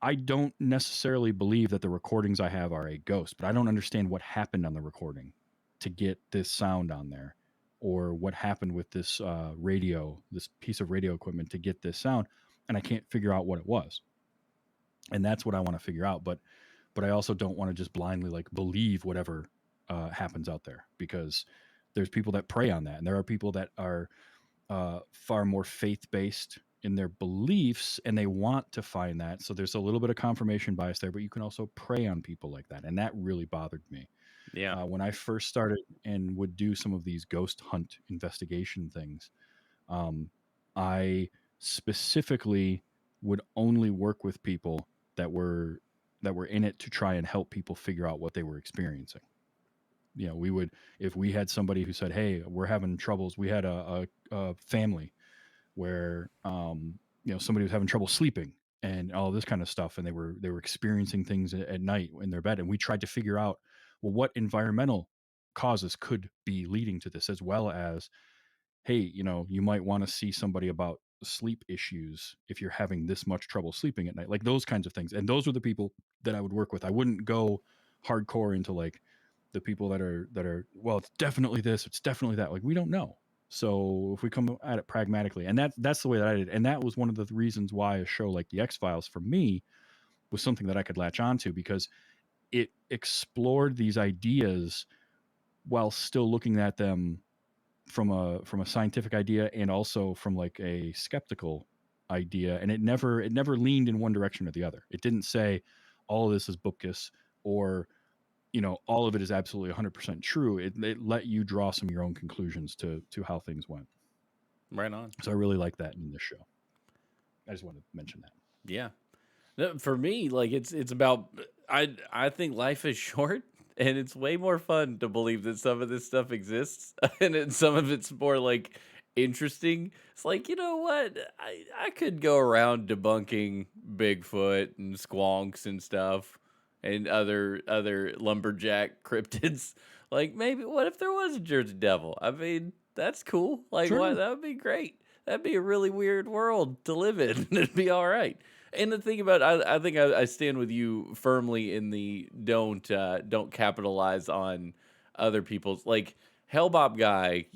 I don't necessarily believe that the recordings I have are a ghost, but I don't understand what happened on the recording to get this sound on there, or what happened with this this piece of radio equipment to get this sound, and I can't figure out what it was. And that's what I want to figure out. But I also don't want to just blindly like believe whatever happens out there, because there's people that prey on that, and there are people that are far more faith based in their beliefs and they want to find that. So there's a little bit of confirmation bias there, but you can also prey on people like that. And that really bothered me. Yeah. When I first started and would do some of these ghost hunt investigation things, um, I specifically would only work with people that were in it to try and help people figure out what they were experiencing. We would, if we had somebody who said, hey, we're having troubles. We had a family where somebody was having trouble sleeping and all this kind of stuff, and they were experiencing things at night in their bed, and we tried to figure out, well, what environmental causes could be leading to this, as well as, hey, you might want to see somebody about sleep issues if you're having this much trouble sleeping at night, like those kinds of things. And those were the people that I would work with. I wouldn't go hardcore into like the people that are, well, it's definitely this, it's definitely that. Like, we don't know. So if we come at it pragmatically, and that's the way that I did, and that was one of the reasons why a show like the X-Files for me was something that I could latch onto, because it explored these ideas while still looking at them from a scientific idea and also from like a skeptical idea, and it never leaned in one direction or the other. It didn't say all of this is bupkis, or all of it is absolutely 100% true. It let you draw some of your own conclusions to how things went. Right on. So I really like that in this show. I just wanted to mention that. Yeah. No, for me, like it's about I think life is short and it's way more fun to believe that some of this stuff exists and some of it's more like interesting. It's like, you know what? I could go around debunking Bigfoot and squonks and stuff and other lumberjack cryptids. Like, maybe what if there was a Jersey Devil? I mean, that's cool. Like, what, Sure. that would be great. That'd be a really weird world to live in. It'd be all right. And the thing about, I think I stand with you firmly in the don't capitalize on other people's, like, Hellbop guy,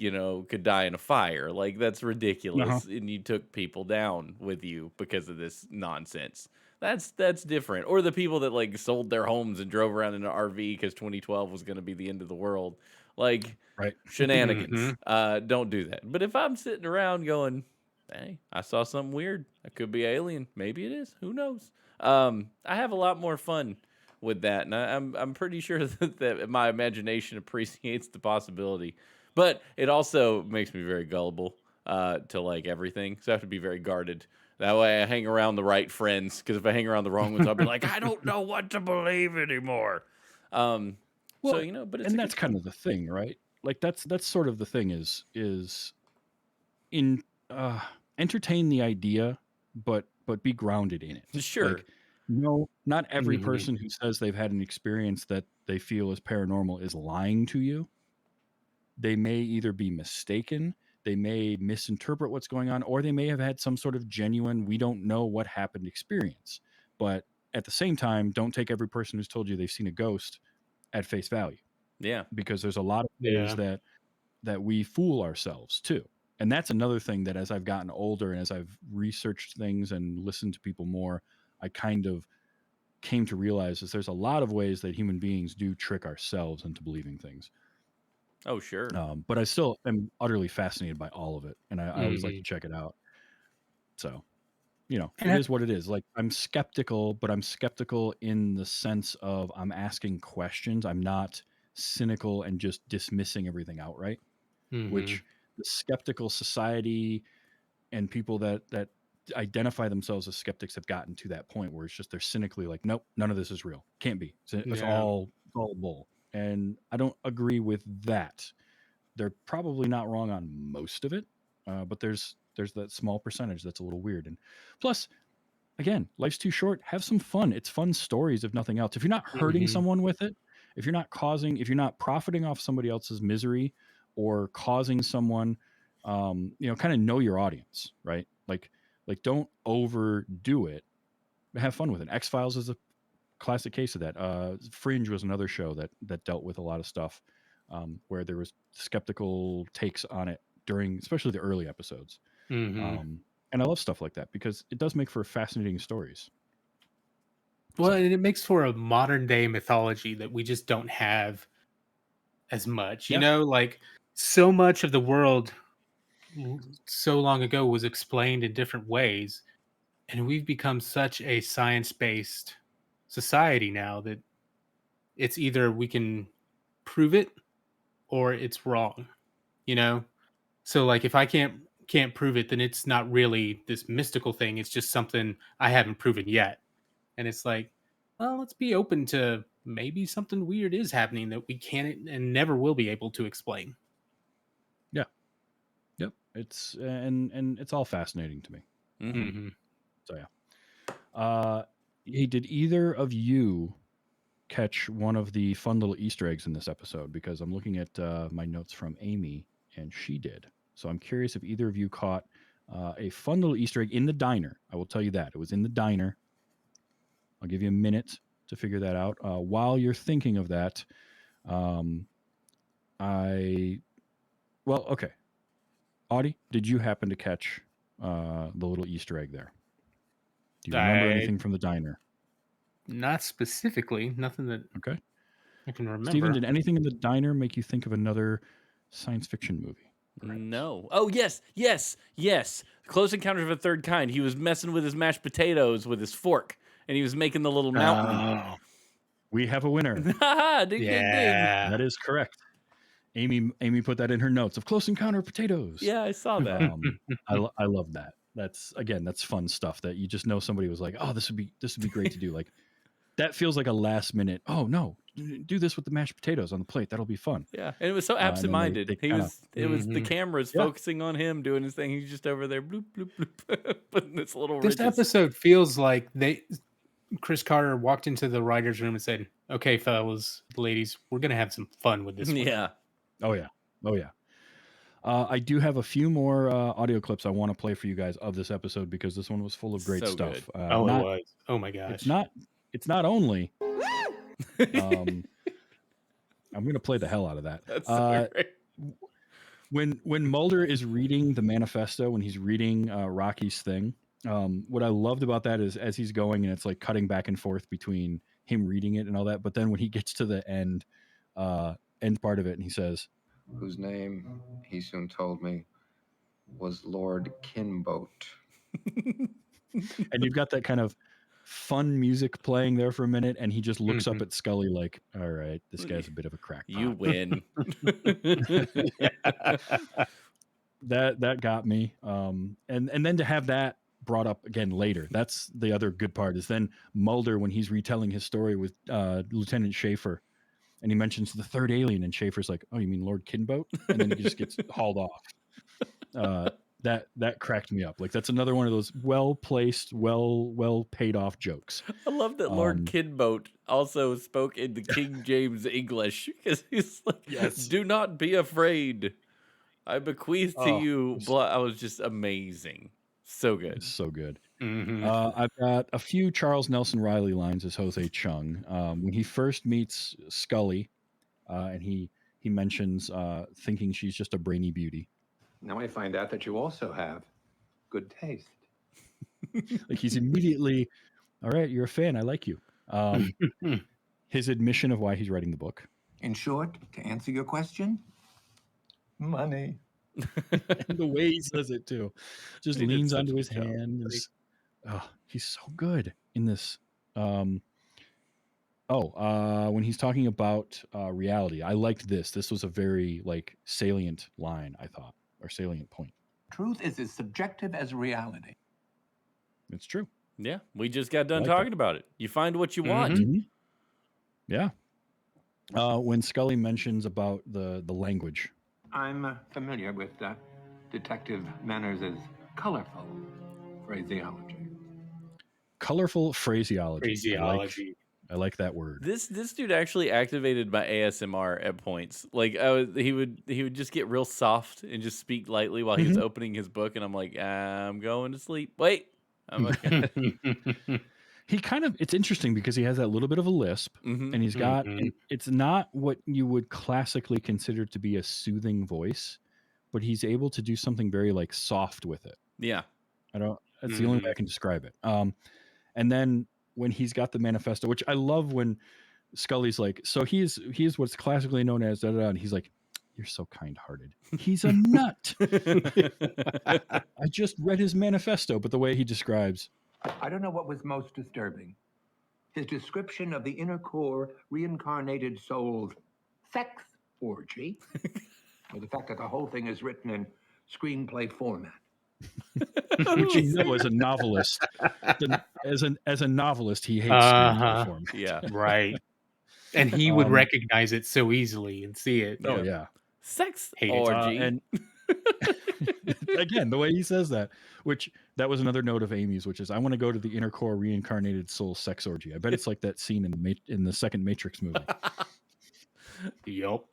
could die in a fire. Like, that's Uh-huh. ridiculous. And you took people down with you because of this nonsense. That's different. Or the people that like sold their homes and drove around in an RV because 2012 was going to be the end of the world. Like, Right. Hmm. shenanigans. Don't do that. But if I'm sitting around going, hey, I saw something weird. That could be alien. Maybe it is. Who knows? I have a lot more fun with that, and I'm pretty sure that my imagination appreciates the possibility. But it also makes me very gullible to like everything, so I have to be very guarded. That way, I hang around the right friends. Because if I hang around the wrong ones, I'll be like, I don't know what to believe anymore. Um, so Well, but it's a and good that's kind time. of the thing, right? Like that's sort of the thing is in entertain the idea, but be grounded in it. Sure. Like, no, not every Hmm. person who says they've had an experience that they feel is paranormal is lying to you. They may either be mistaken, they may misinterpret what's going on, or they may have had some sort of genuine, we don't know what happened experience. But at the same time, don't take every person who's told you they've seen a ghost at face value, Yeah. because there's a lot of ways Yeah. that we fool ourselves too. And that's another thing that, as I've gotten older and as I've researched things and listened to people more, I kind of came to realize is there's a lot of ways that human beings do trick ourselves into believing things. Oh, sure. But I still am utterly fascinated by all of it, and I always like to Mhm. check it out. So, you know, And it I is what it is. Like, I'm skeptical, but I'm skeptical in the sense of I'm asking questions. I'm not cynical and just dismissing everything outright, Mhm. which the skeptical society and people that identify themselves as skeptics have gotten to that point where it's just they're cynically like, nope, none of this is real. Can't be. It's Yeah. all bull. And I don't agree with that. They're probably not wrong on most of it, but there's that small percentage that's a little weird. And plus, again, life's too short. Have some fun. It's fun stories, if nothing else. If you're not hurting Mhm. someone with it, if you're not profiting off somebody else's misery or causing someone, kind of know your audience, right? Like don't overdo it. Have fun with it. X Files is a classic case of that. Fringe was another show that dealt with a lot of stuff where there was skeptical takes on it during, especially the early episodes. Mhm. And I love stuff like that because it does make for fascinating stories. Well, So and it makes for a modern day mythology that we just don't have as much. yeah, Like so much of the world so long ago was explained in different ways, and we've become such a science-based society now that it's either we can prove it or it's wrong, you know? So like if I can't prove it, then it's not really this mystical thing. It's just something I haven't proven yet. And it's like, well, let's be open to maybe something weird is happening that we can't and never will be able to explain. yeah, yep. It's and it's all fascinating to me. Hmm. Hmm. So yeah. Hey, did either of you catch one of the fun little Easter eggs in this episode? Because I'm looking at my notes from Amy, and she did. So I'm curious if either of you caught a fun little Easter egg in the diner. I will tell you that it was in the diner. I'll give you a minute to figure that out. While you're thinking of that, um, I well, okay. Audie, did you happen to catch the little Easter egg there? Do you remember I anything from the diner? Not specifically, nothing that Okay. I can Steven, remember. did anything in the diner make you think of another science fiction movie, perhaps? No. Oh, yes, yes, yes. Close Encounters of a Third Kind. He was messing with his mashed potatoes with his fork, and he was making the little mountain. Oh, We have a winner. Ha! Ding, ding, ding. yeah. That is correct. Amy put that in her notes of Close Encounter of Potatoes. Yeah, I saw that. I love that. That's fun stuff that you just know somebody was like, oh, this would be great to do. Like that feels like a last minute. Oh no, do this with the mashed potatoes on the plate. That'll be fun. Yeah, and it was so And then absent-minded. they kind of It was the Hmm. camera's yeah. focusing on him doing his thing. He's just over there, bloop, bloop, bloop, putting this little This ridges. episode feels like Chris Carter walked into the writers' room and said, "Okay, fellas, ladies, we're gonna have some fun with this one." Yeah, Oh yeah. Oh yeah. I do have a few more audio clips I want to play for you guys of this episode because this one was full of great so good. stuff. Oh, it Not was. Oh my it's gosh. not it's not only um, I'm going to play the hell out of that. That's so great. When Mulder is reading the manifesto, when he's reading Rocky's thing, what I loved about that is as he's going and it's like cutting back and forth between him reading it and all that, but then when he gets to the end part of it and he says, whose name, he soon told me, was Lord Kinboat. and you've got that kind of fun music playing there for a minute, and he just looks up Mhm. at Scully like, all right, this guy's a bit of a crackpot. You win. That got me. And then to have that brought up again later, that's the other good part is then Mulder when he's retelling his story with Lieutenant Schaefer, and he mentions the third alien, and Schaefer's like, oh, you mean Lord Kinboat? And then he just gets hauled off. That cracked me up. Like that's another one of those well placed, well paid off jokes. I love that Lord Kinboat also spoke in the King James English because he's like, Yes. "Do not be afraid. I bequeath to Oh, you." I was just amazing, so good. It's so good. Mhm. I've got a few Charles Nelson Riley lines as Jose Chung. When he first meets Scully, and he mentions thinking she's just a brainy beauty. Now I find out that you also have good taste. Like he's immediately, all right, you're a fan. I like you. His admission of why he's writing the book. In short, to answer your question, Money. And the way he says it too, just He did leans such a onto his good job. hand. He's so good in this. When he's talking about reality, I liked this. This was a very like salient line, I thought, or salient point. Truth is as subjective as reality. It's true. Yeah, we just got done like talking about it. You find what you want. Mhm. Yeah. When Scully mentions about the language, I'm familiar with Detective Manners' colorful phraseology. colorful phraseology. Phraseology. I like that word. This dude actually activated my ASMR at points. Like he would just get real soft and just speak lightly while he was opening his book, and I'm like, I'm going to sleep. Wait, I'm okay. He kind of, it's interesting because he has that little bit of a lisp, Mhm. and he's got, Mhm. and it's not what you would classically consider to be a soothing voice, but he's able to do something very like soft with it. Yeah. That's the only way I can describe it. And then when he's got the manifesto, which I love when Scully's like, so he is what's classically known as da, da, da, and he's like, you're so kind-hearted. He's a nut. I just read his manifesto, but the way he describes, I don't know what was most disturbing. His description of the inner core reincarnated soul's sex orgy, or the fact that the whole thing is written in screenplay format. which you know as a novelist, as a novelist, he hates screenplay form. Yeah. Right. And he would recognize it so easily and see it. Oh yeah. Sex Hate it. orgy. And again, the way he says that, which that was another note of Amy's, which is I want to go to the inner core reincarnated soul sex orgy. I bet it's like that scene in the second Matrix movie. Yup.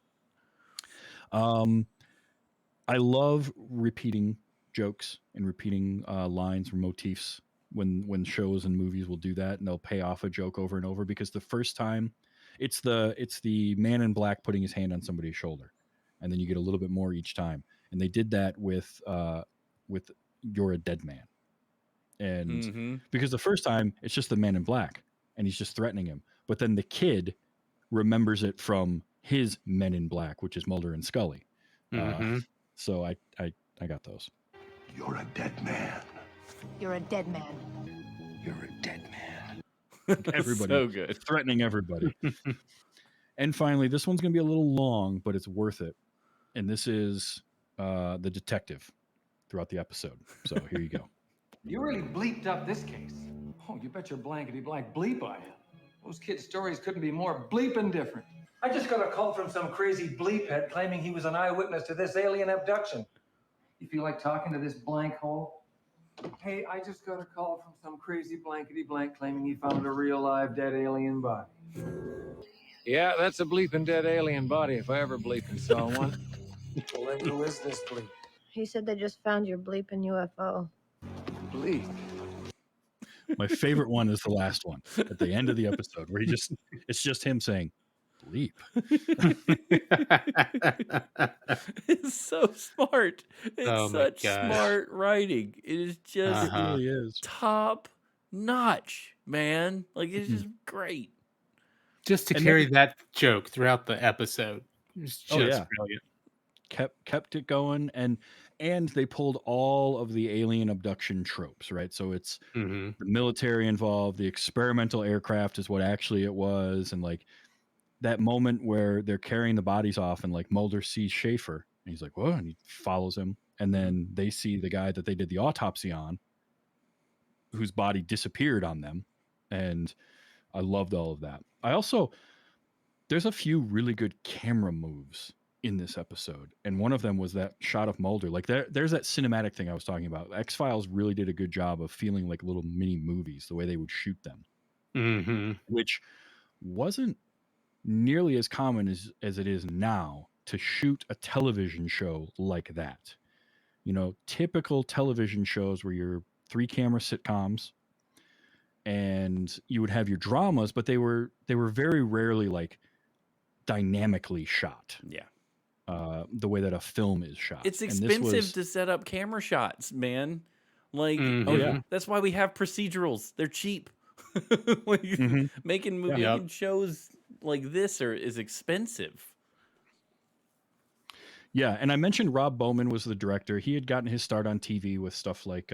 I love repeating jokes and repeating lines or motifs when shows and movies will do that, and they'll pay off a joke over and over, because the first time it's the man in black putting his hand on somebody's shoulder, and then you get a little bit more each time. And they did that with You're a Dead Man. And because the first time it's just the man in black and he's just threatening him, but then the kid remembers it from his Men in Black, which is Mulder and Scully. So I got those. You're a dead man. You're a dead man. You're a dead man. Everybody So good. threatening everybody. And finally, this one's going to be a little long, but it's worth it. And this is the detective throughout the episode. So here you go. You really bleeped up this case. Oh, you bet your blankety blank bleep I am. Those kids' stories couldn't be more bleeping different. I just got a call from some crazy bleephead claiming he was an eyewitness to this alien abduction. You feel like talking to this blank hole? Hey, I just got a call from some crazy blankety blank claiming he found a real live dead alien body. Yeah, that's a bleeping dead alien body if I ever bleeping saw one. Well, then who is this bleep? He said they just found your bleeping UFO. Bleep. My favorite one is the last one at the end of the episode where it's just him saying, bleep. It's so smart. It's Oh my such gosh. smart writing. It is just It really is. top notch, man. Like it's just great. Just to And carry that joke throughout the episode. It's just brilliant. Kept it going, and they pulled all of the alien abduction tropes, right? So it's the military involved, the experimental aircraft is what actually it was, and like that moment where they're carrying the bodies off, and like Mulder sees Schaefer, and he's like, "Whoa!" and he follows him, and then they see the guy that they did the autopsy on, whose body disappeared on them, and I loved all of that. There's a few really good camera moves in this episode, and one of them was that shot of Mulder. Like there's that cinematic thing I was talking about. X-Files really did a good job of feeling like little mini movies, the way they would shoot them, which wasn't nearly as common as it is now to shoot a television show like that. You know, typical television shows where you're 3-camera sitcoms, and you would have your dramas, but they were very rarely like dynamically shot. Yeah. The way that a film is shot. It's And this expensive to set up camera shots, man. Like, that's why we have procedurals. They're cheap. Like, making shows like this is expensive. Yeah, and I mentioned Rob Bowman was the director. He had gotten his start on TV with stuff like,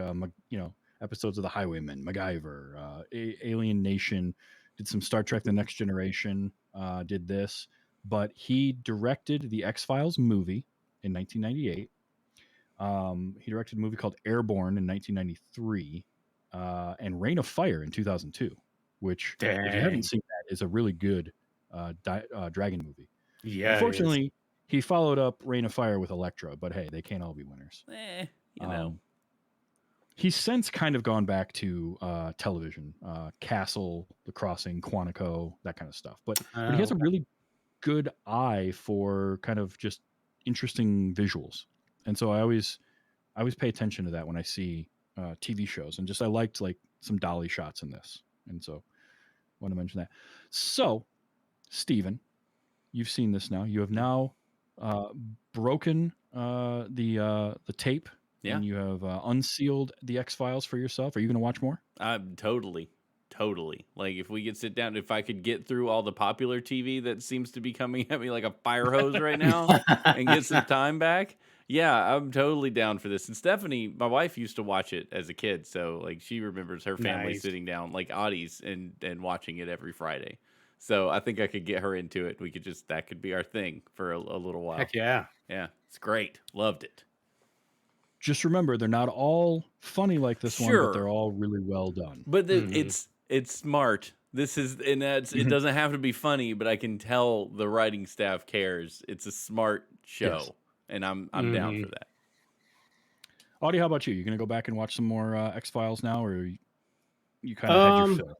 episodes of The Highwayman, MacGyver, Alien Nation, did some Star Trek: The Next Generation, did this, but he directed the X Files movie in 1998. He directed a movie called Airborne in 1993, and Reign of Fire in 2002, which, if you haven't Dang. seen that, is a really good dragon movie. Yeah, it is. Unfortunately, he followed up Reign of Fire with Elektra, but hey, they can't all be winners. You know. He's since kind of gone back to television, Castle, The Crossing, Quantico, that kind of stuff. But he has a really good eye for kind of just interesting visuals, and so I always pay attention to that when I see TV shows, and just I liked like some dolly shots in this, and so I want to mention that. So, Steven, you've seen this now. You have now broken the tape, Yeah. and you have unsealed the X Files for yourself. Are you going to watch more? Totally. Like if we could sit down, if I could get through all the popular TV that seems to be coming at me like a fire hose right now and get some time back. Yeah, I'm totally down for this. And Stephanie, my wife, used to watch it as a kid, so like she remembers her family Nice. sitting down like Audie's and watching it every Friday. So I think I could get her into it. We could that could be our thing for a little while. Heck yeah. Yeah, it's great. Loved it. Just remember, they're not all funny like this one, but they're all really well done. But it's smart. This is, and it doesn't have to be funny, but I can tell the writing staff cares. It's a smart show, and I'm down for that. Audie, how about you? You going to go back and watch some more X Files now, or you kind of had your fill?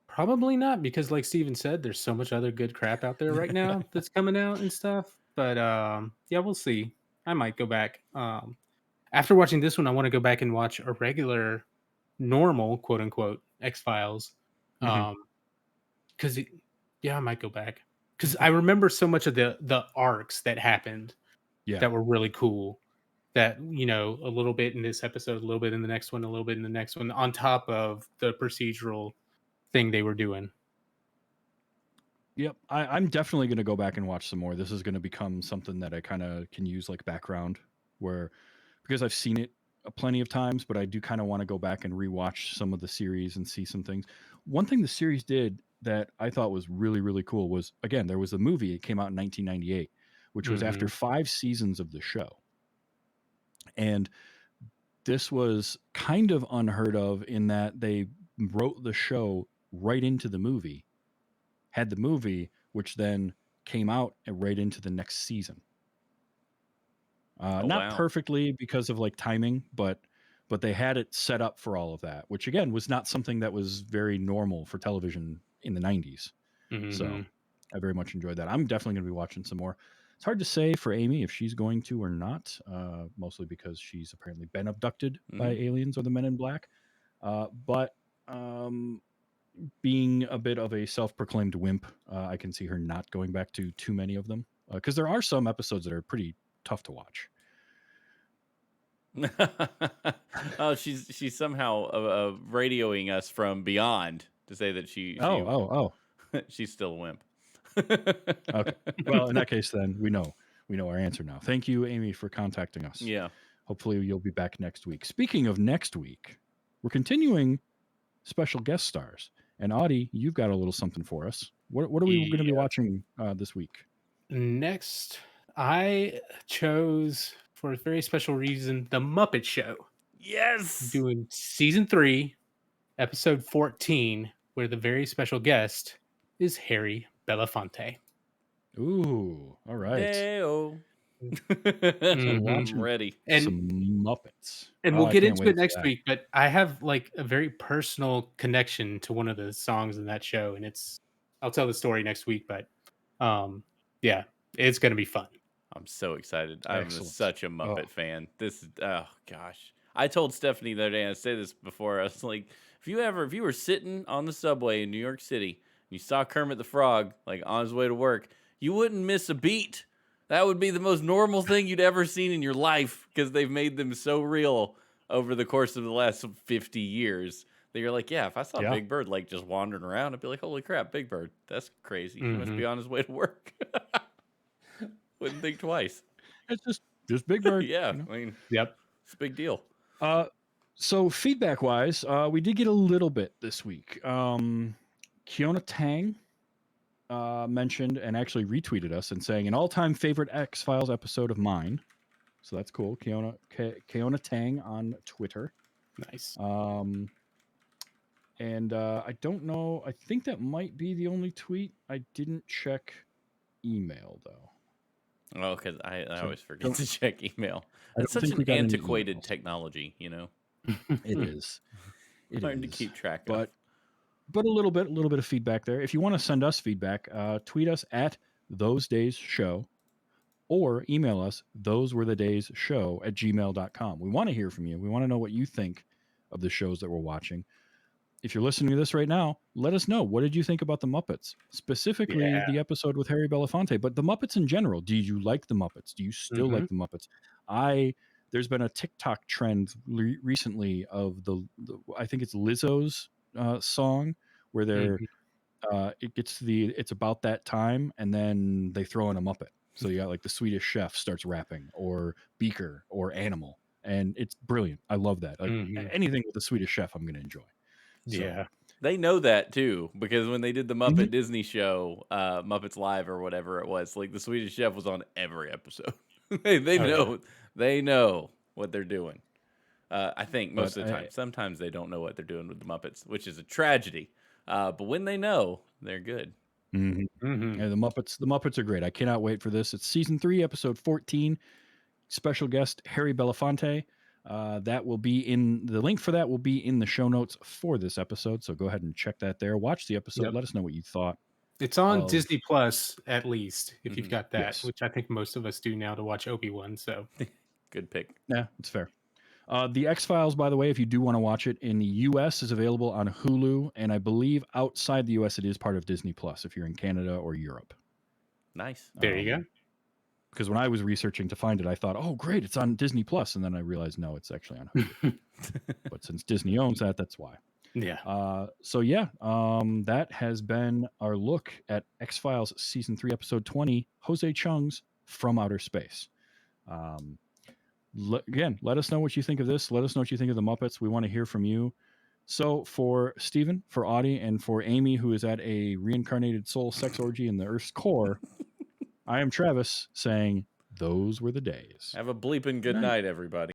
Probably not, because like Steven said, there's so much other good crap out there right now that's coming out and stuff. But yeah, we'll see. I might go back. After watching this one, I want to go back and watch a regular, normal, quote unquote, X Files. Because I might go back, because I remember so much of the arcs that happened that were really cool. That, a little bit in this episode, a little bit in the next one, a little bit in the next one, on top of the procedural thing they were doing. Yep, I'm definitely going to go back and watch some more. This is going to become something that I kind of can use like background, because I've seen it plenty of times, but I do kind of want to go back and rewatch some of the series and see some things. One thing the series did that I thought was really, really cool was, again, there was a movie. It came out in 1998, which was after 5 seasons of the show. And this was kind of unheard of in that they wrote the show right into the movie, had the movie, which then came out right into the next season. Not perfectly because of like timing, but they had it set up for all of that, which again was not something that was very normal for television in the 90s. So I very much enjoyed that. I'm definitely going to be watching some more. It's hard to say for Amy if she's going to or not, mostly because she's apparently been abducted by aliens or the Men in Black. But being a bit of a self-proclaimed wimp, I can see her not going back to too many of them, because there are some episodes that are pretty tough to watch. Oh, she's somehow radioing us from beyond to say that she's still a wimp. Okay. Well, in that case, then we know our answer now. Thank you, Amy, for contacting us. Yeah. Hopefully you'll be back next week. Speaking of next week, we're continuing special guest stars. And Audie, you've got a little something for us. What are we going to be watching this week? Next, I chose, for a very special reason, The Muppet Show. Yes! Doing season 3, episode 14, where the very special guest is Harry Belafonte. Ooh, all right. Hey-o. I'm ready. And some Muppets. And we'll get into it next week, but I have like a very personal connection to one of the songs in that show, and I'll tell the story next week, but yeah, it's going to be fun. I'm so excited. I'm such a Muppet fan. This is, oh gosh. I told Stephanie the other day, and I say this before, I was like, if you were sitting on the subway in New York City, and you saw Kermit the Frog, like on his way to work, you wouldn't miss a beat. That would be the most normal thing you'd ever seen in your life, because they've made them so real over the course of the last 50 years that you're like, yeah, if I saw Big Bird like just wandering around, I'd be like, holy crap, Big Bird. That's crazy. He must be on his way to work. Wouldn't think twice. It's just Big Bird. Yeah, you know? I mean, Yep. it's a big deal. So feedback wise, we did get a little bit this week. Kiona Tang mentioned and actually retweeted us and saying an all-time favorite X-Files episode of mine. So that's cool. Kiona Tang on Twitter. Nice. And I don't know. I think that might be the only tweet. I didn't check email though. Oh, because I So always forget to check email. I That's don't such think an we got any antiquated emails. technology, you know. It is. It Hard to is. keep track of. But a little bit of feedback there. If you want to send us feedback, tweet us at those days show or email us thosewerethedays@gmail.com. We want to hear from you. We want to know what you think of the shows that we're watching. If you're listening to this right now, let us know. What did you think about the Muppets? Specifically Yeah. the episode with Harry Belafonte, but the Muppets in general. Do you like the Muppets? Do you still like the Muppets? There's been a TikTok trend recently of the I think it's Lizzo's song where they're it's about that time and then they throw in a Muppet. So you got like the Swedish Chef starts rapping or Beaker or Animal, and it's brilliant. I love that. Like anything with the Swedish Chef I'm going to enjoy. So, Yeah. They know that too, because when they did the Muppet Mhm. Disney show, Muppets Live or whatever it was, like the Swedish Chef was on every episode. they know they know what they're doing. I think most of the time. Sometimes they don't know what they're doing with the Muppets, which is a tragedy. But when they know, they're good. Yeah, the Muppets are great. I cannot wait for this. It's season 3, episode 14. Special guest Harry Belafonte. That will be in the link for that will be in the show notes for this episode. So go ahead and check that there. Watch the episode. Yep. Let us know what you thought. It's on Disney Plus, at least, if you've got that, Yes. which I think most of us do now to watch Obi-Wan. So good pick. Yeah, it's fair. The X-Files, by the way, if you do want to watch it in the U.S., is available on Hulu, and I believe outside the U.S. it is part of Disney Plus if you're in Canada or Europe. Nice. There you go. Because when I was researching to find it, I thought, oh, great, it's on Disney Plus, and then I realized, no, it's actually on Hulu. But since Disney owns that, that's why. Yeah. That has been our look at X-Files Season 3, Episode 20, Jose Chung's From Outer Space. Again, let us know what you think of this. Let us know what you think of the Muppets. We want to hear from you. So for Steven, for Audie, and for Amy, who is at a reincarnated soul sex orgy in the Earth's core, I am Travis saying those were the days. Have a bleeping good night, everybody.